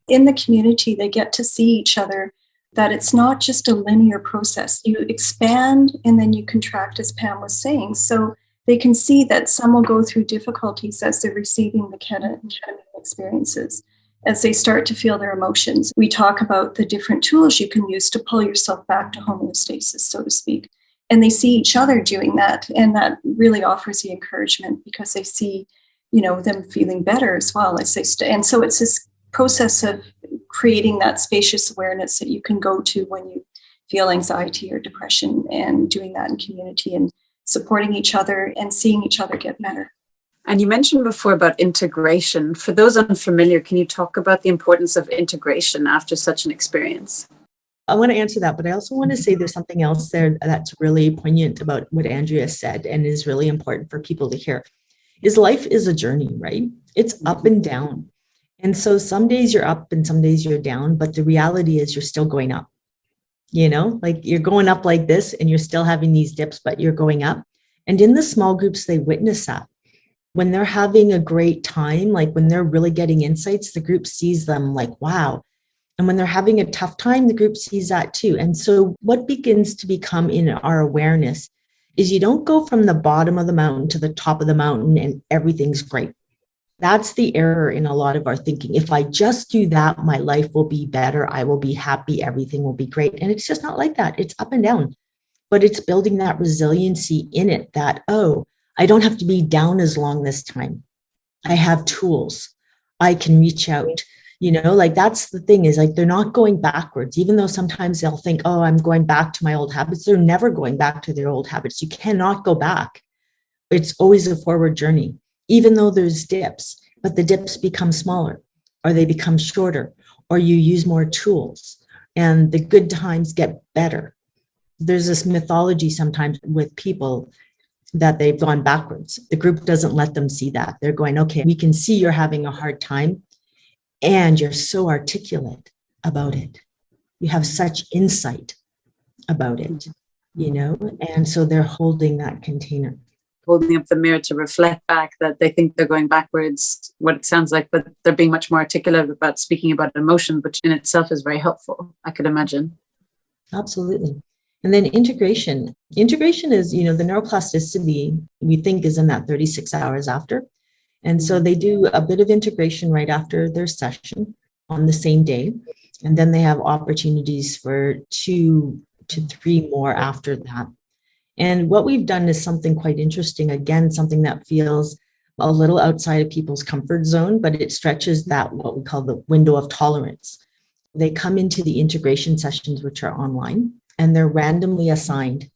In the community, they get to see each other, that it's not just a linear process. You expand and then you contract, as Pam was saying. So they can see that some will go through difficulties as they're receiving the ketamine experiences, as they start to feel their emotions. We talk about the different tools you can use to pull yourself back to homeostasis, so to speak. And they see each other doing that. And that really offers the encouragement, because they see, them feeling better as well as they and so it's this process of creating that spacious awareness that you can go to when you feel anxiety or depression, and doing that in community and supporting each other and seeing each other get better.
And you mentioned before about integration. For those unfamiliar, can you talk about the importance of integration after such an experience?
I want to answer that, but I also want to say there's something else there that's really poignant about what Andrea said and is really important for people to hear. Is life is a journey, right? It's up and down. And so some days you're up and some days you're down, but the reality is you're still going up. Like you're going up like this and you're still having these dips, but you're going up. And in the small groups, they witness that. When they're having a great time, like when they're really getting insights, the group sees them like, wow. And when they're having a tough time, the group sees that too. And so what begins to become in our awareness is you don't go from the bottom of the mountain to the top of the mountain and everything's great. That's the error in a lot of our thinking. If I just do that, my life will be better. I will be happy. Everything will be great. And it's just not like that. It's up and down. But it's building that resiliency in it that, I don't have to be down as long this time. I have tools. I can reach out. Like that's the thing, is like they're not going backwards, even though sometimes they'll think, I'm going back to my old habits. They're never going back to their old habits. You cannot go back. It's always a forward journey, even though there's dips, but the dips become smaller, or they become shorter, or you use more tools and the good times get better. There's this mythology sometimes with people that they've gone backwards. The group doesn't let them see that. They're going, okay, we can see you're having a hard time and you're so articulate about it. You have such insight about it, and so they're holding that container.
Holding up the mirror to reflect back that they think they're going backwards, what it sounds like, but they're being much more articulate about speaking about emotion, which in itself is very helpful, I could imagine.
Absolutely. And then integration is, the neuroplasticity we think is in that 36 hours after. And so they do a bit of integration right after their session on the same day. And then they have opportunities for 2 to 3 more after that. And what we've done is something quite interesting. Again, something that feels a little outside of people's comfort zone, but it stretches that, what we call the window of tolerance. They come into the integration sessions, which are online, and they're randomly assigned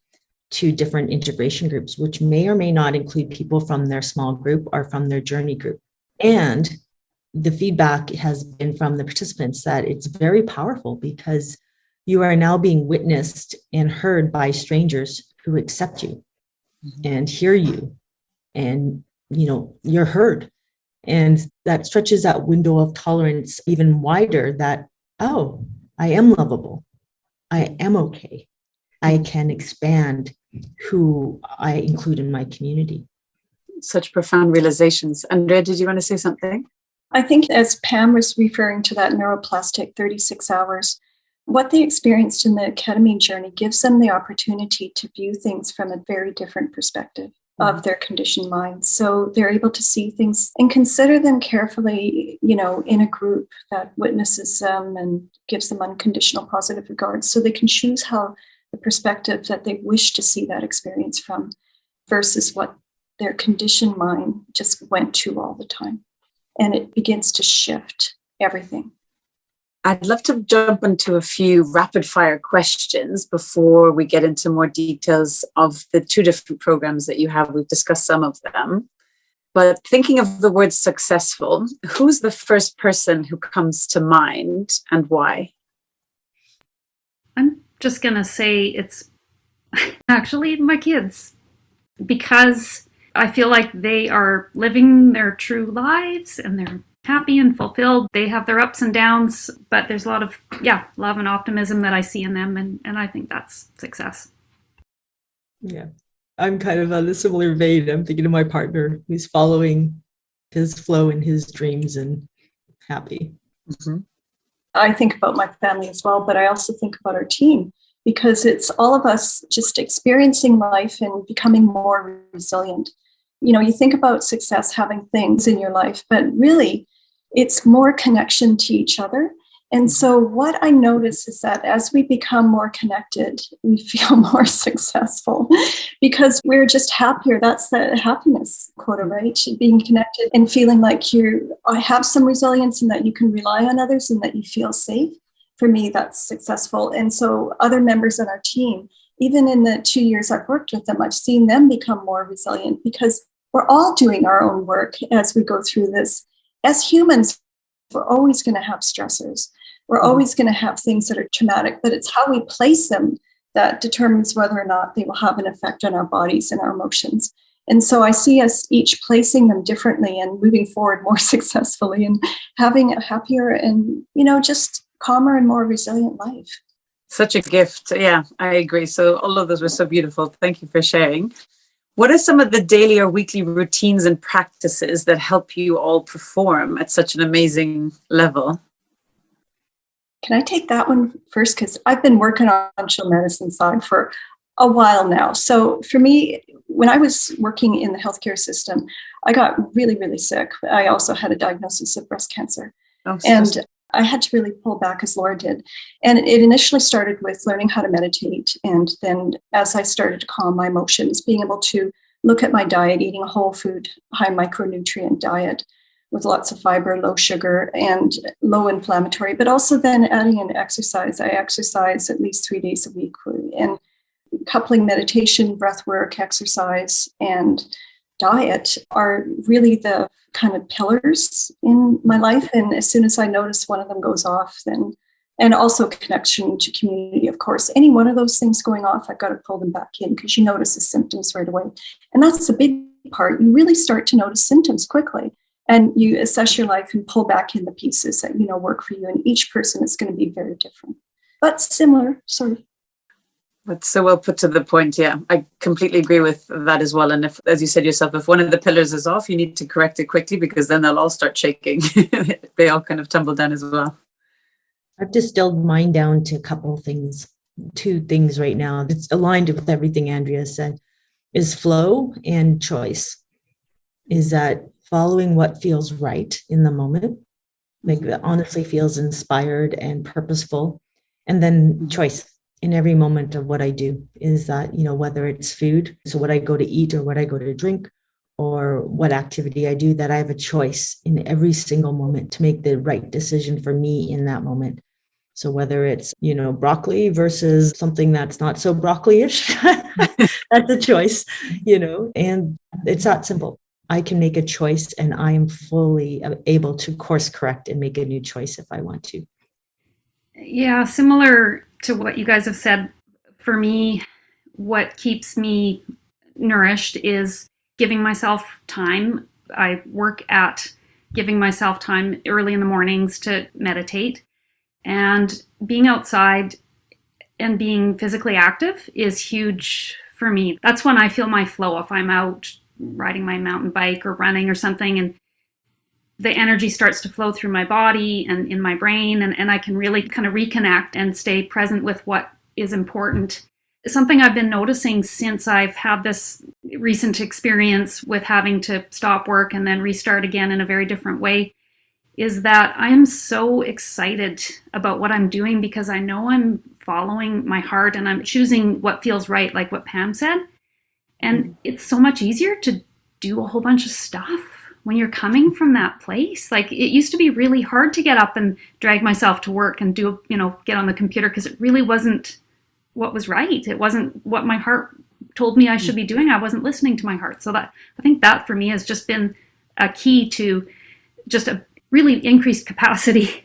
to different integration groups, which may or may not include people from their small group or from their journey group. And the feedback has been from the participants that it's very powerful, because you are now being witnessed and heard by strangers who accept you and hear you, and you're heard. And that stretches that window of tolerance even wider, that, I am lovable. I am okay. I can expand who I include in my community.
Such profound realizations. Andrea, did you want to say something?
I think as Pam was referring to that neuroplastic 36 hours, what they experienced in the ketamine journey gives them the opportunity to view things from a very different perspective of their conditioned mind. So they're able to see things and consider them carefully, in a group that witnesses them and gives them unconditional positive regards. So they can choose how the perspective that they wish to see that experience from, versus what their conditioned mind just went to all the time. And it begins to shift everything.
I'd love to jump into a few rapid fire questions before we get into more details of the two different programs that you have. We've discussed some of them. But thinking of the word successful, who's the first person who comes to mind and why?
I'm just going to say it's actually my kids, because I feel like they are living their true lives and they're happy and fulfilled. They have their ups and downs, but there's a lot of, love and optimism that I see in them. And I think that's success.
Yeah. I'm kind of on a similar vein. I'm thinking of my partner who's following his flow and his dreams and happy.
Mm-hmm. I think about my family as well, but I also think about our team, because it's all of us just experiencing life and becoming more resilient. You know, you think about success, having things in your life, but really it's more connection to each other. And so what I notice is that as we become more connected, we feel more successful because we're just happier. That's the happiness quota, right? Being connected and feeling like you have some resilience and that you can rely on others and that you feel safe. For me, that's successful. And so other members on our team, even in the 2 years I've worked with them, I've seen them become more resilient because we're all doing our own work as we go through this. As humans, we're always going to have stressors. We're always going to have things that are traumatic, but it's how we place them that determines whether or not they will have an effect on our bodies and our emotions. And so I see us each placing them differently and moving forward more successfully and having a happier and, just calmer and more resilient life.
Such a gift. Yeah, I agree. So all of those were so beautiful. Thank you for sharing. What are some of the daily or weekly routines and practices that help you all perform at such an amazing level?
Can I take that one first? Because I've been working on the functional medicine side for a while now. So for me, when I was working in the healthcare system, I got really, really sick. I also had a diagnosis of breast cancer. And I had to really pull back as Laura did. And it initially started with learning how to meditate. And then as I started to calm my emotions, being able to look at my diet, eating a whole food, high micronutrient diet with lots of fiber, low sugar, and low inflammatory, but also then adding in exercise. I exercise at least 3 days a week, and coupling meditation, breath work, exercise, and diet are really the kind of pillars in my life. And as soon as I notice one of them goes off, and also connection to community, of course, any one of those things going off, I've got to pull them back in because you notice the symptoms right away. And that's the big part. You really start to notice symptoms quickly. And you assess your life and pull back in the pieces that, work for you. And each person is going to be very different, but similar, sort of.
That's so well put to the point. Yeah, I completely agree with that as well. And if, as you said yourself, if one of the pillars is off, you need to correct it quickly because then they'll all start shaking. They all kind of tumble down as well.
I've distilled mine down to a couple of things, 2 things right now. It's aligned with everything Andrea said, is flow and choice. Is that following what feels right in the moment, like that honestly feels inspired and purposeful. And then choice in every moment of what I do is that, whether it's food, so what I go to eat or what I go to drink or what activity I do, that I have a choice in every single moment to make the right decision for me in that moment. So whether it's, broccoli versus something that's not so broccoli-ish, that's a choice, and it's that simple. I can make a choice and I am fully able to course correct and make a new choice if I want to.
Yeah, similar to what you guys have said, for me, what keeps me nourished is giving myself time. I work at giving myself time early in the mornings to meditate, and being outside and being physically active is huge for me. That's when I feel my flow. If I'm out riding my mountain bike or running or something, and the energy starts to flow through my body and in my brain, and I can really kind of reconnect and stay present with what is important. Something I've been noticing since I've had this recent experience with having to stop work and then restart again in a very different way is that I am so excited about what I'm doing because I know I'm following my heart and I'm choosing what feels right, like what Pam said. And it's so much easier to do a whole bunch of stuff when you're coming from that place, like it used to be really hard to get up and drag myself to work and do, get on the computer, because it really wasn't what was right. It wasn't what my heart told me I should be doing. I wasn't listening to my heart. So I think that for me has just been a key to just a really increased capacity.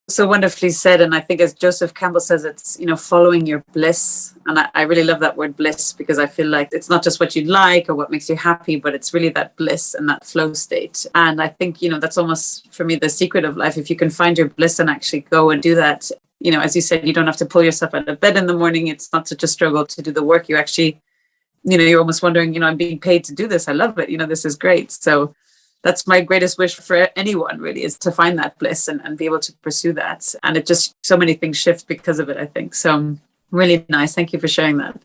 So wonderfully said. And I think, as Joseph Campbell says, it's, following your bliss. And I really love that word bliss, because I feel like it's not just what you like or what makes you happy, but it's really that bliss and that flow state. And I think, that's almost, for me, the secret of life. If you can find your bliss and actually go and do that, as you said, you don't have to pull yourself out of bed in the morning. It's not such a struggle to do the work. You actually, you're almost wondering, I'm being paid to do this. I love it. This is great. So that's my greatest wish for anyone, really, is to find that bliss and be able to pursue that. And it just, so many things shift because of it, I think. So really nice. Thank you for sharing that.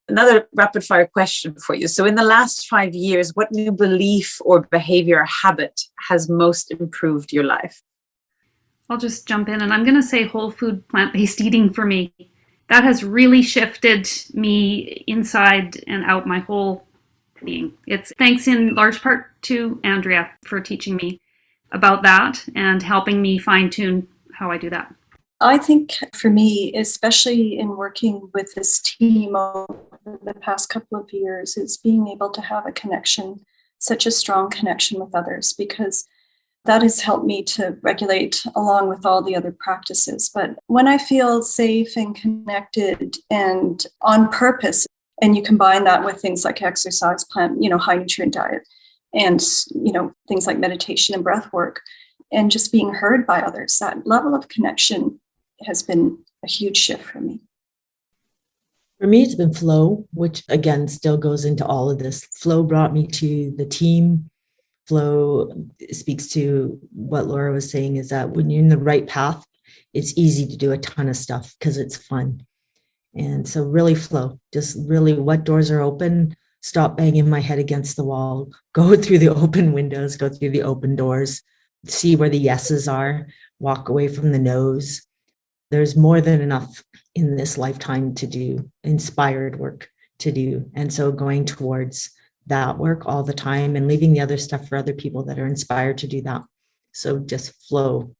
Another rapid fire question for you. So in the last 5 years, what new belief or behavior or habit has most improved your life?
I'll just jump in, and I'm going to say whole food, plant-based eating for me. That has really shifted me inside and out, my whole being. It's thanks in large part to Andrea for teaching me about that and helping me fine-tune how I do that.
I think for me, especially in working with this team over the past couple of years, is being able to have a connection, such a strong connection with others, because that has helped me to regulate along with all the other practices. But when I feel safe and connected and on purpose, and you combine that with things like exercise, high nutrient diet, and, things like meditation and breath work, and just being heard by others, that level of connection has been a huge shift for me.
For me, it's been flow, which again still goes into all of this. Flow brought me to the team. Flow speaks to what Laura was saying, is that when you're in the right path, it's easy to do a ton of stuff because it's fun. And so really flow, just really what doors are open, stop banging my head against the wall, go through the open windows, go through the open doors, see where the yeses are, walk away from the no's. There's more than enough in this lifetime to do, inspired work to do. And so going towards that work all the time and leaving the other stuff for other people that are inspired to do that. So just flow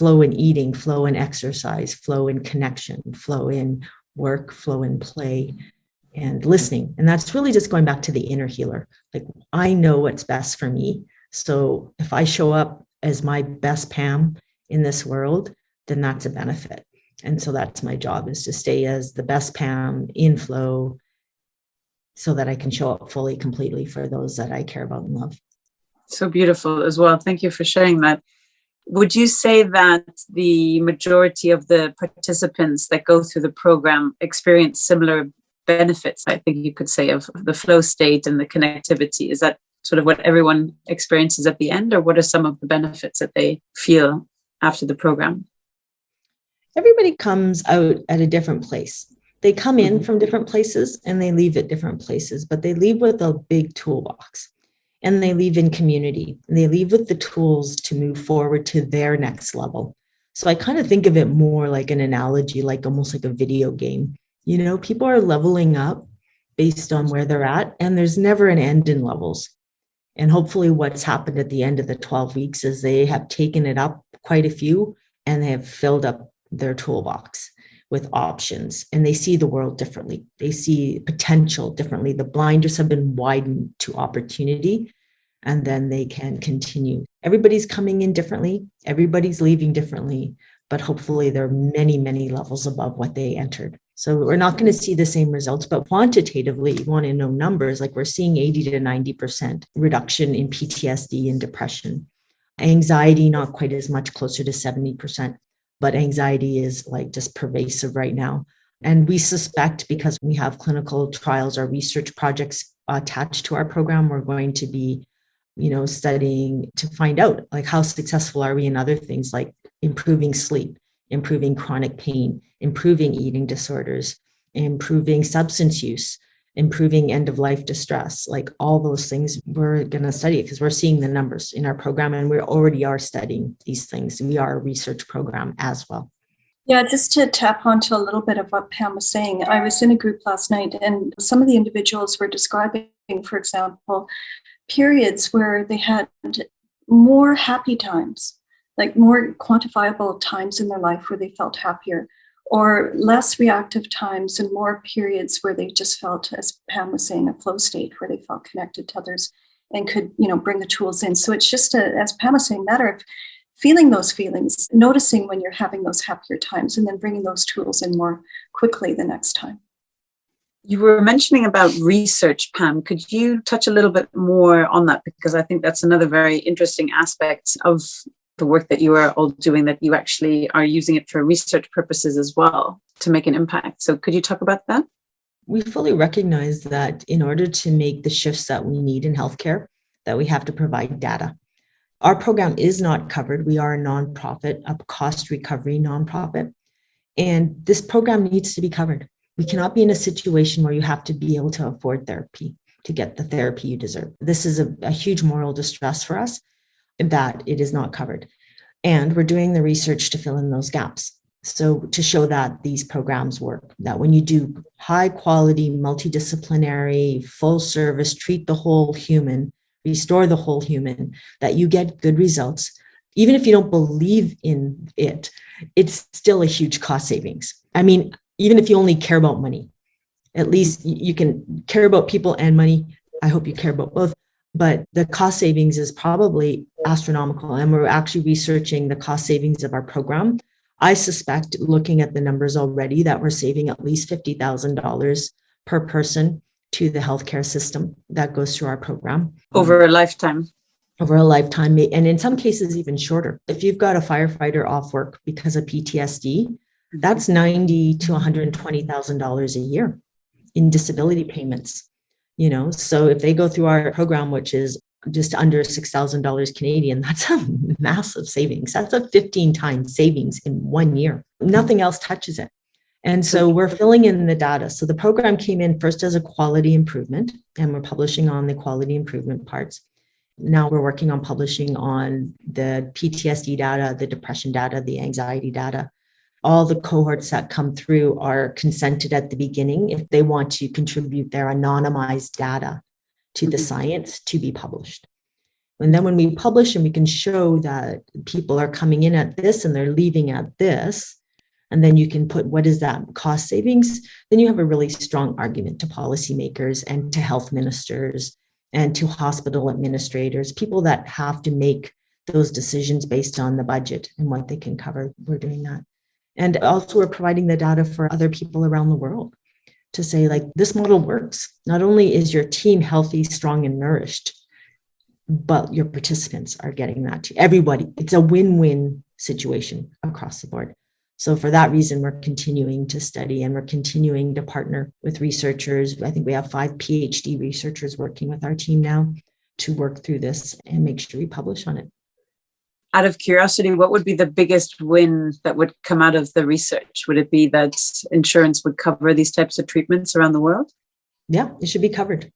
in eating, flow in exercise, flow in connection, flow in work, flow in play, and listening. And that's really just going back to the inner healer. Like, I know what's best for me. So if I show up as my best Pam in this world, then that's a benefit. And so that's my job, is to stay as the best Pam in flow so that I can show up fully, completely for those that I care about and love.
So beautiful as well. Thank you for sharing that. Would you say that the majority of the participants that go through the program experience similar benefits, I think you could say, of the flow state and the connectivity? Is that sort of what everyone experiences at the end, or what are some of the benefits that they feel after the program?
Everybody comes out at a different place. They come in from different places and they leave at different places, but they leave with a big toolbox, and they leave in community, and they leave with the tools to move forward to their next level. So I kind of think of it more like an analogy, like almost like a video game. People are leveling up based on where they're at, and there's never an end in levels. And hopefully what's happened at the end of the 12 weeks is they have taken it up quite a few, and they have filled up their toolbox with options, and they see the world differently. They see potential differently. The blinders have been widened to opportunity, and then they can continue. Everybody's coming in differently. Everybody's leaving differently, but hopefully there are many, many levels above what they entered. So we're not going to see the same results, but quantitatively, you want to know numbers, like we're seeing 80 to 90% reduction in PTSD and depression. Anxiety, not quite as much, closer to 70%. But anxiety is like just pervasive right now. And we suspect, because we have clinical trials or research projects attached to our program, we're going to be, studying to find out, like, how successful are we in other things like improving sleep, improving chronic pain, improving eating disorders, improving substance use, improving end-of-life distress. Like, all those things we're going to study, because we're seeing the numbers in our program, and we already are studying these things. We are a research program as well.
Yeah, just to tap onto a little bit of what Pam was saying, I was in a group last night, and some of the individuals were describing, for example, periods where they had more happy times, like more quantifiable times in their life where they felt happier, or less reactive times and more periods where they just felt, as Pam was saying, a flow state where they felt connected to others and could, bring the tools in. So it's just, as Pam was saying, a matter of feeling those feelings, noticing when you're having those happier times, and then bringing those tools in more quickly the next time.
You were mentioning about research, Pam. Could you touch a little bit more on that? Because I think that's another very interesting aspect of the work that you are all doing, that you actually are using it for research purposes as well to make an impact. So could you talk about that?
We fully recognize that in order to make the shifts that we need in healthcare, that we have to provide data. Our program is not covered. We are a nonprofit, a cost recovery nonprofit, and this program needs to be covered. We cannot be in a situation where you have to be able to afford therapy to get the therapy you deserve. This is a huge moral distress for us that it is not covered. And we're doing the research to fill in those gaps. So to show that these programs work, that when you do high quality, multidisciplinary, full service, treat the whole human, restore the whole human, that you get good results. Even if you don't believe in it, it's still a huge cost savings. I mean, even if you only care about money, at least you can care about people and money. I hope you care about both. But the cost savings is probably astronomical. And we're actually researching the cost savings of our program. I suspect, looking at the numbers already, that we're saving at least $50,000 per person to the healthcare system that goes through our program.
Over a lifetime.
Over a lifetime, and in some cases even shorter. If you've got a firefighter off work because of PTSD, that's $90,000 to $120,000 a year in disability payments. So if they go through our program, which is just under $6,000 Canadian, that's a massive savings. That's a 15 times savings in 1 year. Nothing else touches it. And so we're filling in the data. So the program came in first as a quality improvement, and we're publishing on the quality improvement parts. Now we're working on publishing on the PTSD data, the depression data, the anxiety data. All the cohorts that come through are consented at the beginning if they want to contribute their anonymized data to the science to be published. And then when we publish and we can show that people are coming in at this and they're leaving at this, and then you can put what is that cost savings, then you have a really strong argument to policymakers and to health ministers and to hospital administrators, people that have to make those decisions based on the budget and what they can cover. We're doing that. And also we're providing the data for other people around the world to say, like, this model works. Not only is your team healthy, strong, and nourished, but your participants are getting that too. Everybody, it's a win-win situation across the board. So for that reason, we're continuing to study and we're continuing to partner with researchers. I think we have 5 PhD researchers working with our team now to work through this and make sure we publish on it.
Out of curiosity, what would be the biggest win that would come out of the research? Would it be that insurance would cover these types of treatments around the world?
Yeah, it should be covered.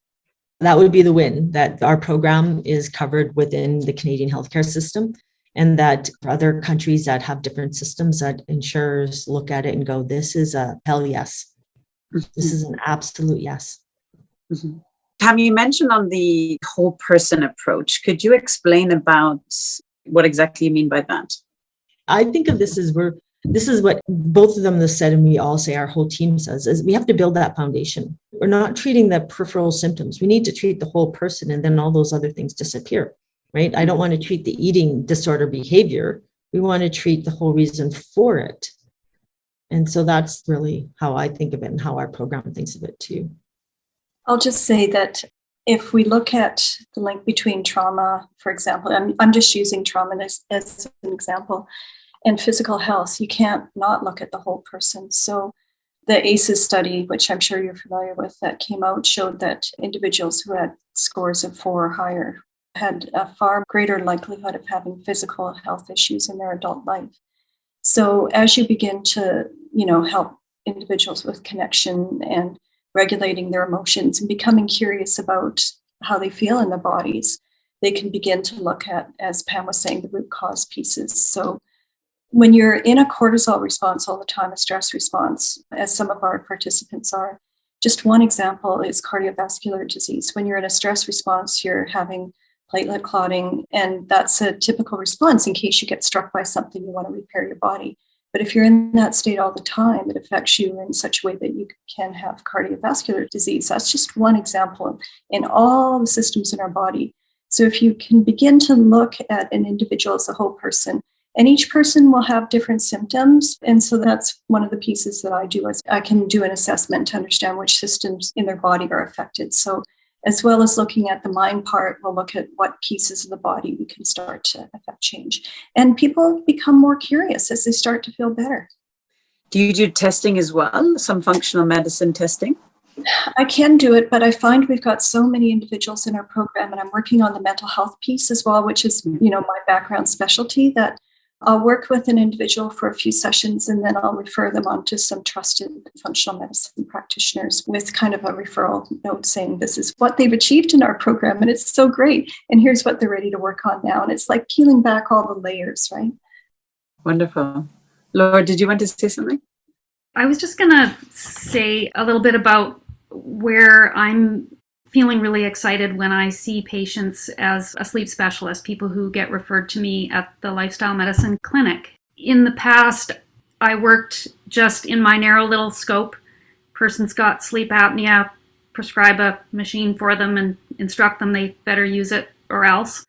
That would be the win, that our program is covered within the Canadian healthcare system, and that for other countries that have different systems, that insurers look at it and go, this is a hell yes. Mm-hmm. This is an absolute yes.
Mm-hmm. Pam, you mentioned on the whole person approach. Could you explain about what exactly you mean by that?
I think of this as this is what both of them have said, and we all say, our whole team says, is we have to build that foundation. We're not treating the peripheral symptoms. We need to treat the whole person, and then all those other things disappear, right? I don't want to treat the eating disorder behavior. We want to treat the whole reason for it. And so that's really how I think of it and how our program thinks of it too.
I'll just say that if we look at the link between trauma, for example, I'm just using trauma as an example, and physical health, you can't not look at the whole person. So the ACEs study, which I'm sure you're familiar with, that came out, showed that individuals who had scores of 4 or higher had a far greater likelihood of having physical health issues in their adult life. So as you begin to, help individuals with connection and regulating their emotions and becoming curious about how they feel in their bodies, they can begin to look at, as Pam was saying, the root cause pieces. So when you're in a cortisol response all the time, a stress response, as some of our participants are, Just one example is cardiovascular disease. When you're in a stress response, you're having platelet clotting, and that's a typical response in case you get struck by something, you want to repair your body. But if you're in that state all the time, it affects you in such a way that you can have cardiovascular disease. That's just one example in all the systems in our body. So if you can begin to look at an individual as a whole person, and each person will have different symptoms. And so that's one of the pieces that I do, is I can do an assessment to understand which systems in their body are affected. So as well as looking at the mind part, we'll look at what pieces of the body we can start to affect change. And people become more curious as they start to feel better.
Do you do testing as well? Some functional medicine testing?
I can do it, but I find we've got so many individuals in our program, and I'm working on the mental health piece as well, which is, my background specialty, that I'll work with an individual for a few sessions, and then I'll refer them on to some trusted functional medicine practitioners with kind of a referral note saying this is what they've achieved in our program, and it's so great, and here's what they're ready to work on now. And it's like peeling back all the layers, right?
Wonderful. Laura, did you want to say something?
I was just going to say a little bit about where I'm feeling really excited when I see patients as a sleep specialist, people who get referred to me at the lifestyle medicine clinic. In the past, I worked just in my narrow little scope. Person's got sleep apnea, prescribe a machine for them and instruct them they better use it or else.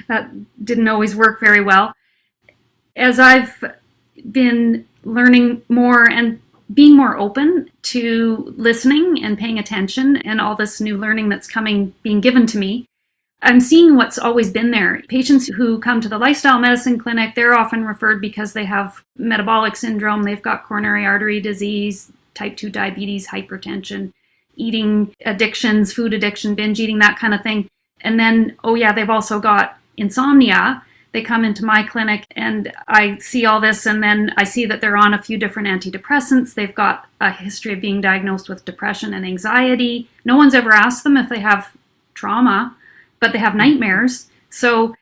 That didn't always work very well. As I've been learning more and being more open to listening and paying attention and all this new learning that's being given to me, I'm seeing what's always been there. Patients who come to the lifestyle medicine clinic, they're often referred because they have metabolic syndrome, they've got coronary artery disease, type 2 diabetes, hypertension, eating addictions, food addiction, binge eating, that kind of thing. And then, they've also got insomnia. They come into my clinic and I see all this, and then I see that they're on a few different antidepressants. They've got a history of being diagnosed with depression and anxiety. No one's ever asked them if they have trauma, but they have nightmares. So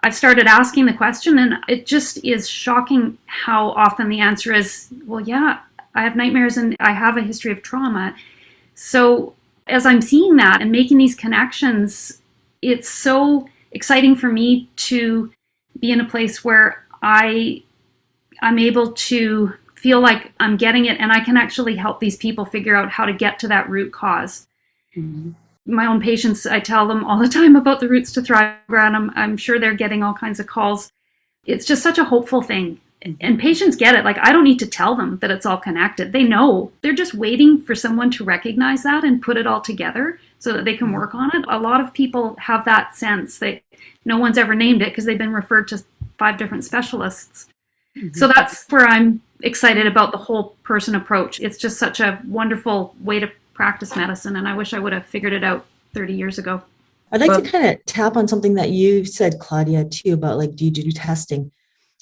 I've started asking the question, and it just is shocking how often the answer is, well, yeah, I have nightmares and I have a history of trauma. So as I'm seeing that and making these connections, it's so exciting for me to be in a place where I'm able to feel like I'm getting it, and I can actually help these people figure out how to get to that root cause. Mm-hmm. My own patients, I tell them all the time about the Roots to Thrive program. I'm sure they're getting all kinds of calls. It's just such a hopeful thing. And patients get it. Like, I don't need to tell them that it's all connected. They know. They're just waiting for someone to recognize that and put it all together so that they can work on it. A lot of people have that sense that no one's ever named it because they've been referred to 5 different specialists. Mm-hmm. So that's where I'm excited about the whole person approach. It's just such a wonderful way to practice medicine, and I wish I would have figured it out 30 years ago.
I'd like to kind of tap on something that you said, Claudia, too, about like, do you do testing?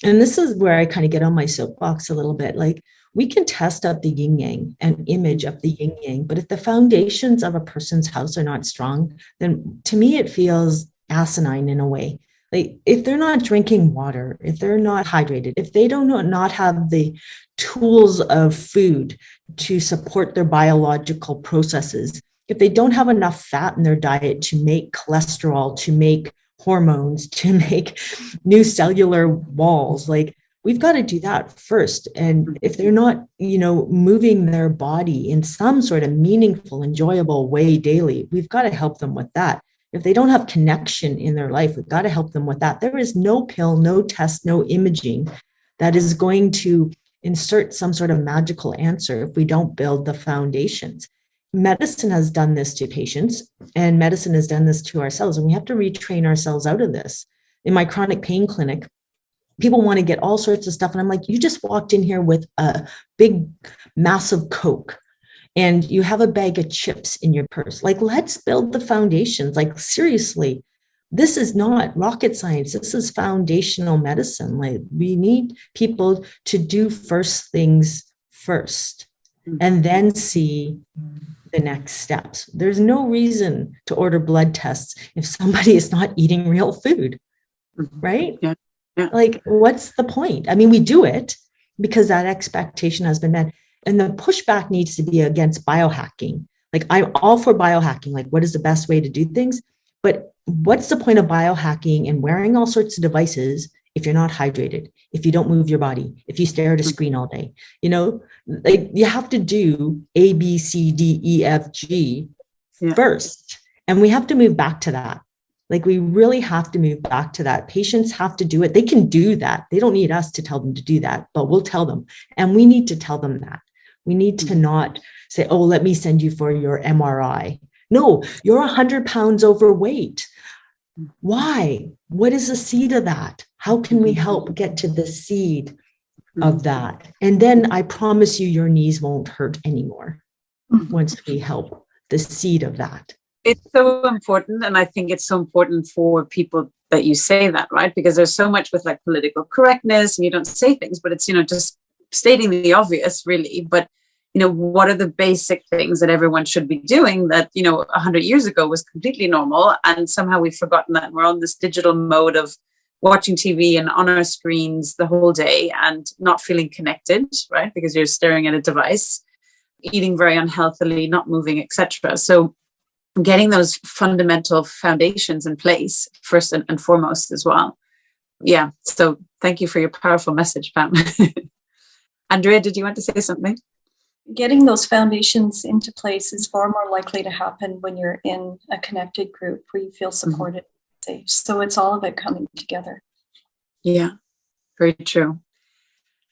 And this is where I kind of get on my soapbox a little bit. Like, we can test up the yin yang and image up the yin yang, but if the foundations of a person's house are not strong, then to me it feels asinine in a way. Like, if they're not drinking water, if they're not hydrated, if they don't not have the tools of food to support their biological processes, if they don't have enough fat in their diet to make cholesterol, to make hormones, to make new cellular walls, like, we've got to do that first. And if they're not, moving their body in some sort of meaningful, enjoyable way daily, we've got to help them with that. If they don't have connection in their life, we've got to help them with that. There is no pill, no test, no imaging that is going to insert some sort of magical answer if we don't build the foundations. Medicine has done this to patients, and medicine has done this to ourselves, and we have to retrain ourselves out of this. In my chronic pain clinic, people want to get all sorts of stuff, and I'm like, you just walked in here with a big, massive Coke, and you have a bag of chips in your purse. Like, let's build the foundations. Like, seriously, this is not rocket science. This is foundational medicine. Like, we need people to do first things first, and then see the next steps. There's no reason to order blood tests if somebody is not eating real food, right?
Yeah. Yeah.
Like, what's the point? I mean, we do it because that expectation has been met. And the pushback needs to be against biohacking. Like, I'm all for biohacking. Like, what is the best way to do things? But what's the point of biohacking and wearing all sorts of devices if you're not hydrated, if you don't move your body, if you stare at a screen all day? Like, you have to do A, B, C, D, E, F, G first. And we have to move back to that. Like, we really have to move back to that. Patients have to do it. They can do that. They don't need us to tell them to do that, but we'll tell them. And we need to tell them that. We need to not say, oh, let me send you for your MRI. No, you're 100 pounds overweight. Why? What is the seed of that? How can we help get to the seed of that? And then I promise you, your knees won't hurt anymore once we help the seed of that.
It's so important. And I think it's so important for people that you say that, right? Because there's so much with like political correctness and you don't say things, but it's, just stating the obvious really. But, what are the basic things that everyone should be doing that, 100 years ago was completely normal. And somehow we've forgotten that we're on this digital mode of watching TV and on our screens the whole day and not feeling connected, right? Because you're staring at a device, eating very unhealthily, not moving, etc. So getting those fundamental foundations in place first and foremost as well. Yeah. So thank you for your powerful message, Pam. Andrea, did you want to say something?
Getting those foundations into place is far more likely to happen when you're in a connected group where you feel supported and safe. So it's all about coming together.
Yeah, very true.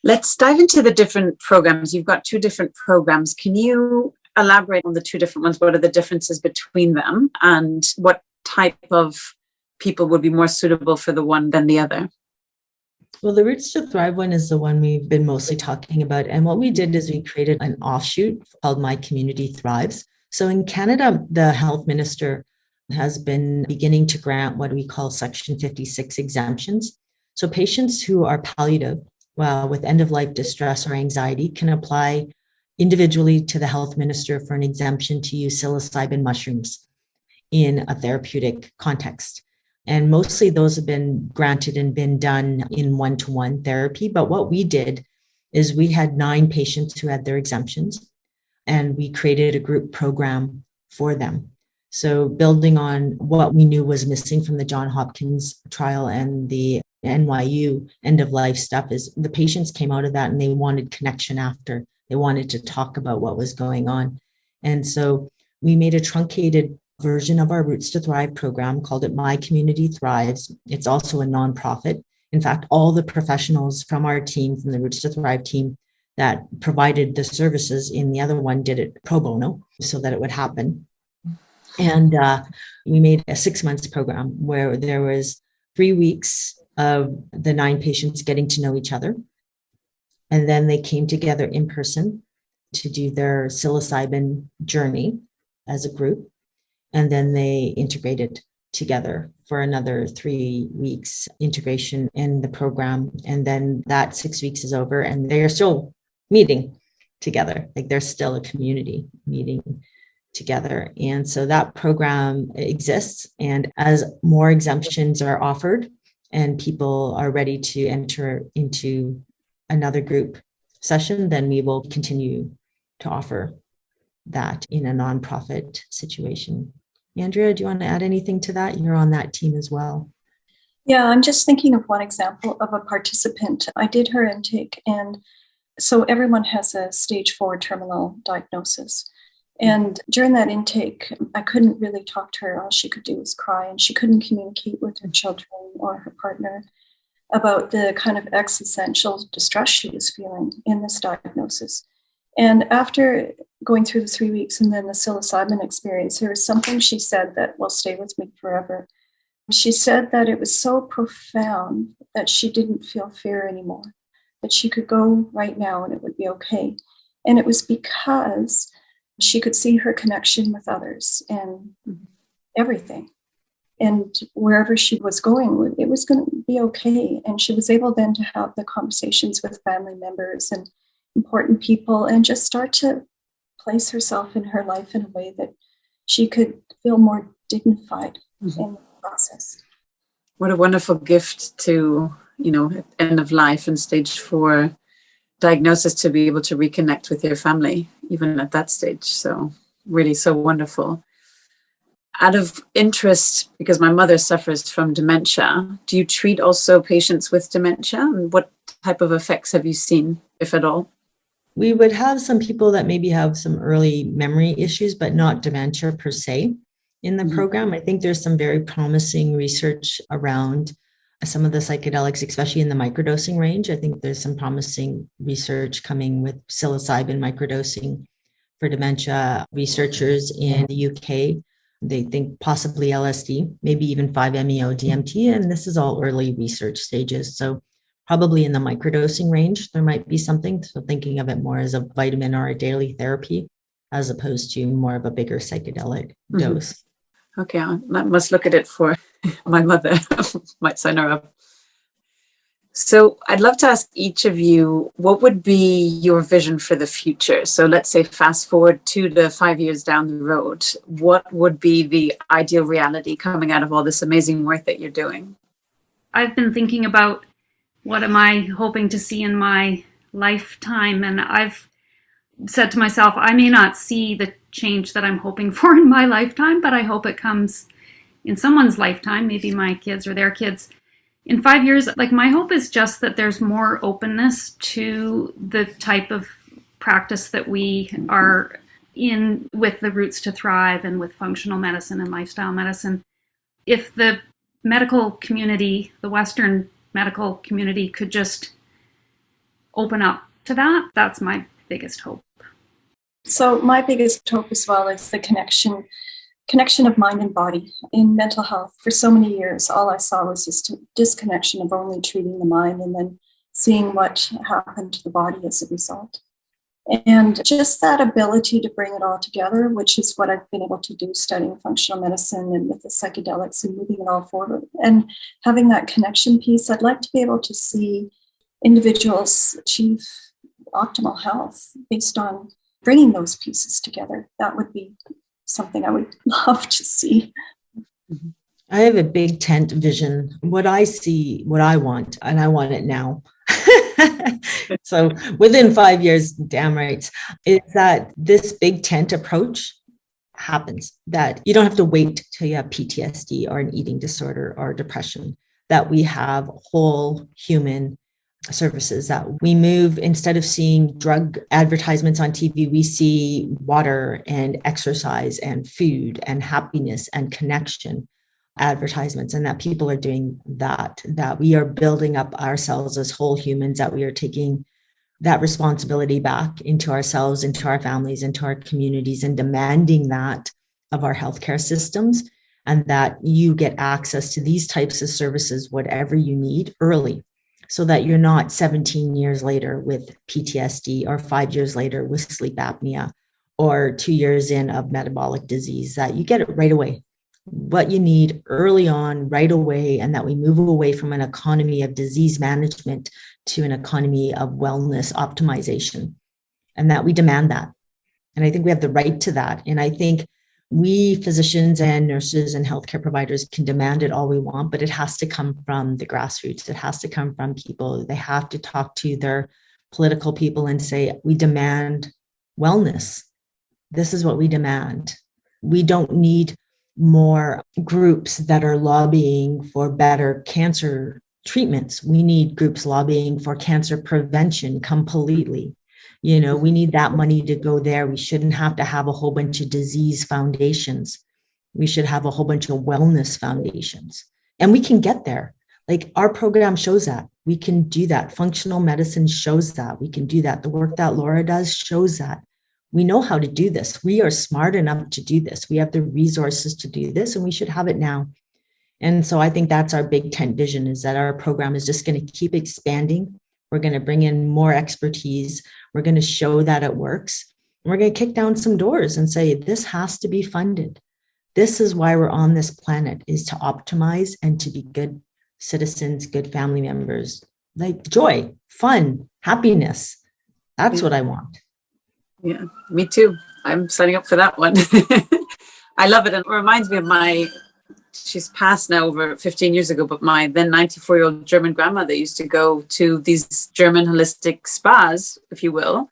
Let's dive into the different programs. You've got 2 different programs. Can you elaborate on the 2 different ones? What are the differences between them and what type of people would be more suitable for the one than the other?
Well, the Roots to Thrive one is the one we've been mostly talking about. And what we did is we created an offshoot called My Community Thrives. So in Canada, the health minister has been beginning to grant what we call Section 56 exemptions. So patients who are palliative, with end-of-life distress or anxiety, can apply individually to the health minister for an exemption to use psilocybin mushrooms in a therapeutic context. And mostly those have been granted and been done in one-to-one therapy. But what we did is we had 9 patients who had their exemptions, and we created a group program for them. So building on what we knew was missing from the Johns Hopkins trial and the NYU end-of-life stuff is the patients came out of that and they wanted connection after. They wanted to talk about what was going on. And so we made a truncated version of our Roots to Thrive program, called it My Community Thrives. It's also a nonprofit. In fact, all the professionals from our team, from the Roots to Thrive team that provided the services in the other one, did it pro bono so that it would happen. And we made a 6-month program where there was 3 weeks of the 9 patients getting to know each other. And then they came together in person to do their psilocybin journey as a group. And then they integrated together for another 3 weeks integration in the program. And then that 6 weeks is over and they are still meeting together. Like, they're still a community meeting together. And so that program exists. And as more exemptions are offered and people are ready to enter into another group session, then we will continue to offer that in a nonprofit situation. Andrea, do you want to add anything to that? You're on that team as well.
Yeah, I'm just thinking of one example of a participant. I did her intake, and so everyone has a stage 4 terminal diagnosis. And during that intake, I couldn't really talk to her. All she could do was cry, and she couldn't communicate with her children or her partner about the kind of existential distress she was feeling in this diagnosis. And after going through the 3 weeks and then the psilocybin experience, there was something she said that will stay with me forever. She said that it was so profound that she didn't feel fear anymore, that she could go right now and it would be okay. And it was because she could see her connection with others and everything. And wherever she was going, it was going to be okay. And she was able then to have the conversations with family members and important people and just start to place herself in her life in a way that she could feel more dignified in the process.
What a wonderful gift to, at end of life and stage 4 diagnosis to be able to reconnect with your family, even at that stage. So really so wonderful. Out of interest, because my mother suffers from dementia, do you treat also patients with dementia? And what type of effects have you seen, if at all?
We would have some people that maybe have some early memory issues, but not dementia per se in the program. I think there's some very promising research around some of the psychedelics, especially in the microdosing range. I think there's some promising research coming with psilocybin microdosing for dementia. Researchers in the UK, they think possibly LSD, maybe even 5-MeO DMT, and this is all early research stages. So probably in the microdosing range, there might be something. So thinking of it more as a vitamin or a daily therapy, as opposed to more of a bigger psychedelic dose.
Okay, I must look at it for my mother. Might sign her up. So I'd love to ask each of you, what would be your vision for the future? So let's say fast forward 2 to 5 years down the road, what would be the ideal reality coming out of all this amazing work that you're doing?
I've been thinking about what am I hoping to see in my lifetime, and I've said to myself, I may not see the change that I'm hoping for in my lifetime, but I hope it comes in someone's lifetime, maybe my kids or their kids. In 5 years, like my hope is just that there's more openness to the type of practice that we are in with the Roots to Thrive and with functional medicine and lifestyle medicine. If the medical community, the Western medical community, could just open up to that, that's my biggest hope.
So my biggest hope as well is the connection of mind and body in mental health. For so many years, all I saw was this disconnection of only treating the mind and then seeing what happened to the body as a result. And just that ability to bring it all together, which is what I've been able to do studying functional medicine and with the psychedelics and moving it all forward. And having that connection piece, I'd like to be able to see individuals achieve optimal health based on bringing those pieces together. That would be something I would love to see.
I have a big tent vision. What I see, what I want, and I want it now. So within 5 years, damn right, is that this big tent approach happens, that you don't have to wait till you have PTSD or an eating disorder or depression, that we have whole human services, that we move, instead of seeing drug advertisements on TV, we see water and exercise and food and happiness and connection advertisements, and that people are doing that we are building up ourselves as whole humans, that we are taking that responsibility back into ourselves, into our families, into our communities, and demanding that of our healthcare systems, and that you get access to these types of services, whatever you need, early, so that you're not 17 years later with PTSD or 5 years later with sleep apnea or 2 years in of metabolic disease, that you get it right away, what you need early on, right away, and that we move away from an economy of disease management to an economy of wellness optimization, and that we demand that. And I think we have the right to that. And I think we physicians and nurses and healthcare providers can demand it all we want, but it has to come from the grassroots. It has to come from people. They have to talk to their political people and say, we demand wellness. This is what we demand. We don't need more groups that are lobbying for better cancer treatments. We need groups lobbying for cancer prevention completely. You know, we need that money to go there. We shouldn't have to have a whole bunch of disease foundations. We should have a whole bunch of wellness foundations. And we can get there. Like our program shows that. We can do that. Functional medicine shows that. We can do that. The work that Laura does shows that. We know how to do this. We are smart enough to do this. We have the resources to do this, and we should have it now. And so I think that's our big tent vision, is that our program is just going to keep expanding. We're going to bring in more expertise. We're going to show that it works. And we're going to kick down some doors and say, this has to be funded. This is why we're on this planet, is to optimize and to be good citizens, good family members, like joy, fun, happiness. That's what I want.
Yeah, me too. I'm signing up for that one. I love it. And it reminds me of my she's passed now over 15 years ago, but my then 94-year-old German grandmother used to go to these German holistic spas, if you will,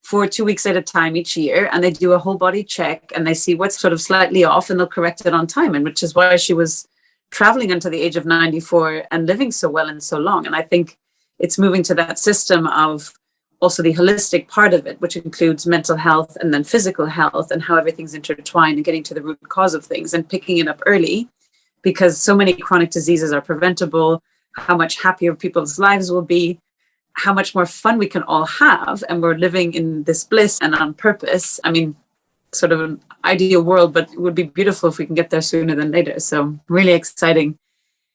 for 2 weeks at a time each year. And they do a whole body check and they see what's sort of slightly off and they'll correct it on time. And which is why she was traveling until the age of 94 and living so well and so long. And I think it's moving to that system of also the holistic part of it, which includes mental health and then physical health and how everything's intertwined and getting to the root cause of things and picking it up early, because so many chronic diseases are preventable, how much happier people's lives will be, how much more fun we can all have. And we're living in this bliss and on purpose. I mean, sort of an ideal world, but it would be beautiful if we can get there sooner than later. So really exciting.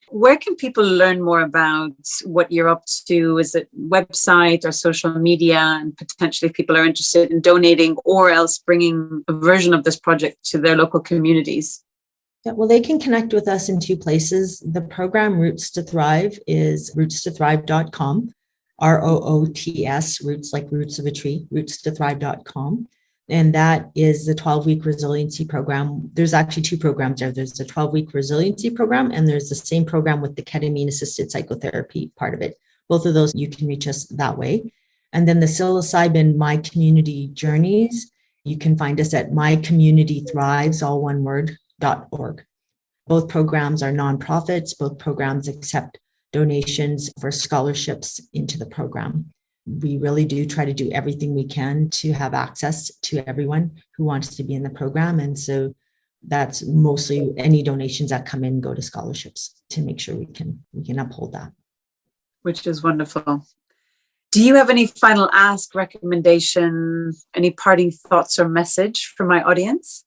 Where can people learn more about what you're up to? Is it website or social media? And potentially if people are interested in donating or else bringing a version of this project to their local communities.
Yeah, well, they can connect with us in two places. The program Roots to Thrive is rootstothrive.com, ROOTS, roots like roots of a tree, rootstothrive.com. And that is the 12-week resiliency program. There's actually two programs there. There's the 12-week resiliency program, and there's the same program with the ketamine-assisted psychotherapy part of it. Both of those, you can reach us that way. And then the psilocybin My Community Journeys, you can find us at mycommunitythrives, all one word, .org. Both programs are nonprofits. Both programs accept donations for scholarships into the program. We really do try to do everything we can to have access to everyone who wants to be in the program. And so that's mostly any donations that come in go to scholarships to make sure we can uphold that.
Which is wonderful. Do you have any final ask, recommendation, any parting thoughts or message for my audience?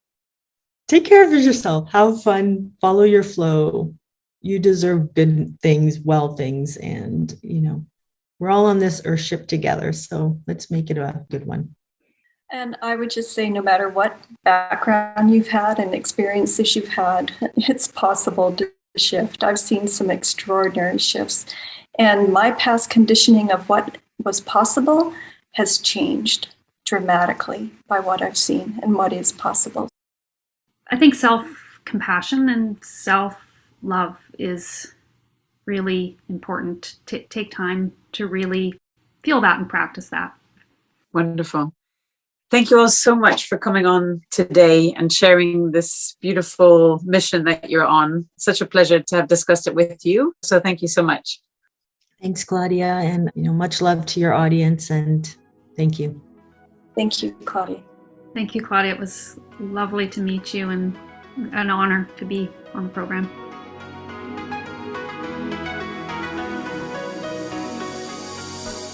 Take care of yourself. Have fun. Follow your flow. You deserve good things, well things, and, we're all on this earth ship together, so let's make it a good one.
And I would just say, no matter what background you've had and experiences you've had, it's possible to shift. I've seen some extraordinary shifts, and my past conditioning of what was possible has changed dramatically by what I've seen and what is possible.
I think self-compassion and self-love is really important. Take time to really feel that and practice that.
Wonderful. Thank you all so much for coming on today and sharing this beautiful mission that you're on. Such a pleasure to have discussed it with you. So thank you so much.
Thanks, Claudia. And, much love to your audience. And thank you.
Thank you, Claudia.
Thank you, Claudia. It was lovely to meet you and an honor to be on the program.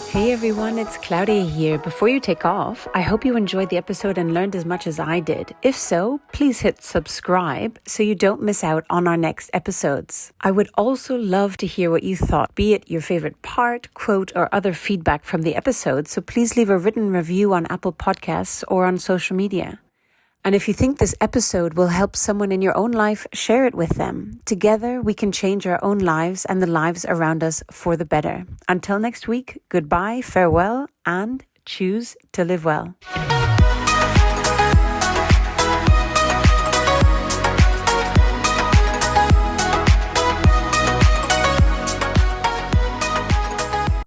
Hey everyone, it's Claudia here. Before you take off, I hope you enjoyed the episode and learned as much as I did. If so, please hit subscribe so you don't miss out on our next episodes. I would also love to hear what you thought, be it your favorite part, quote, or other feedback from the episode, so please leave a written review on Apple Podcasts or on social media. And if you think this episode will help someone in your own life, share it with them. Together, we can change our own lives and the lives around us for the better. Until next week, goodbye, farewell, and choose to live well.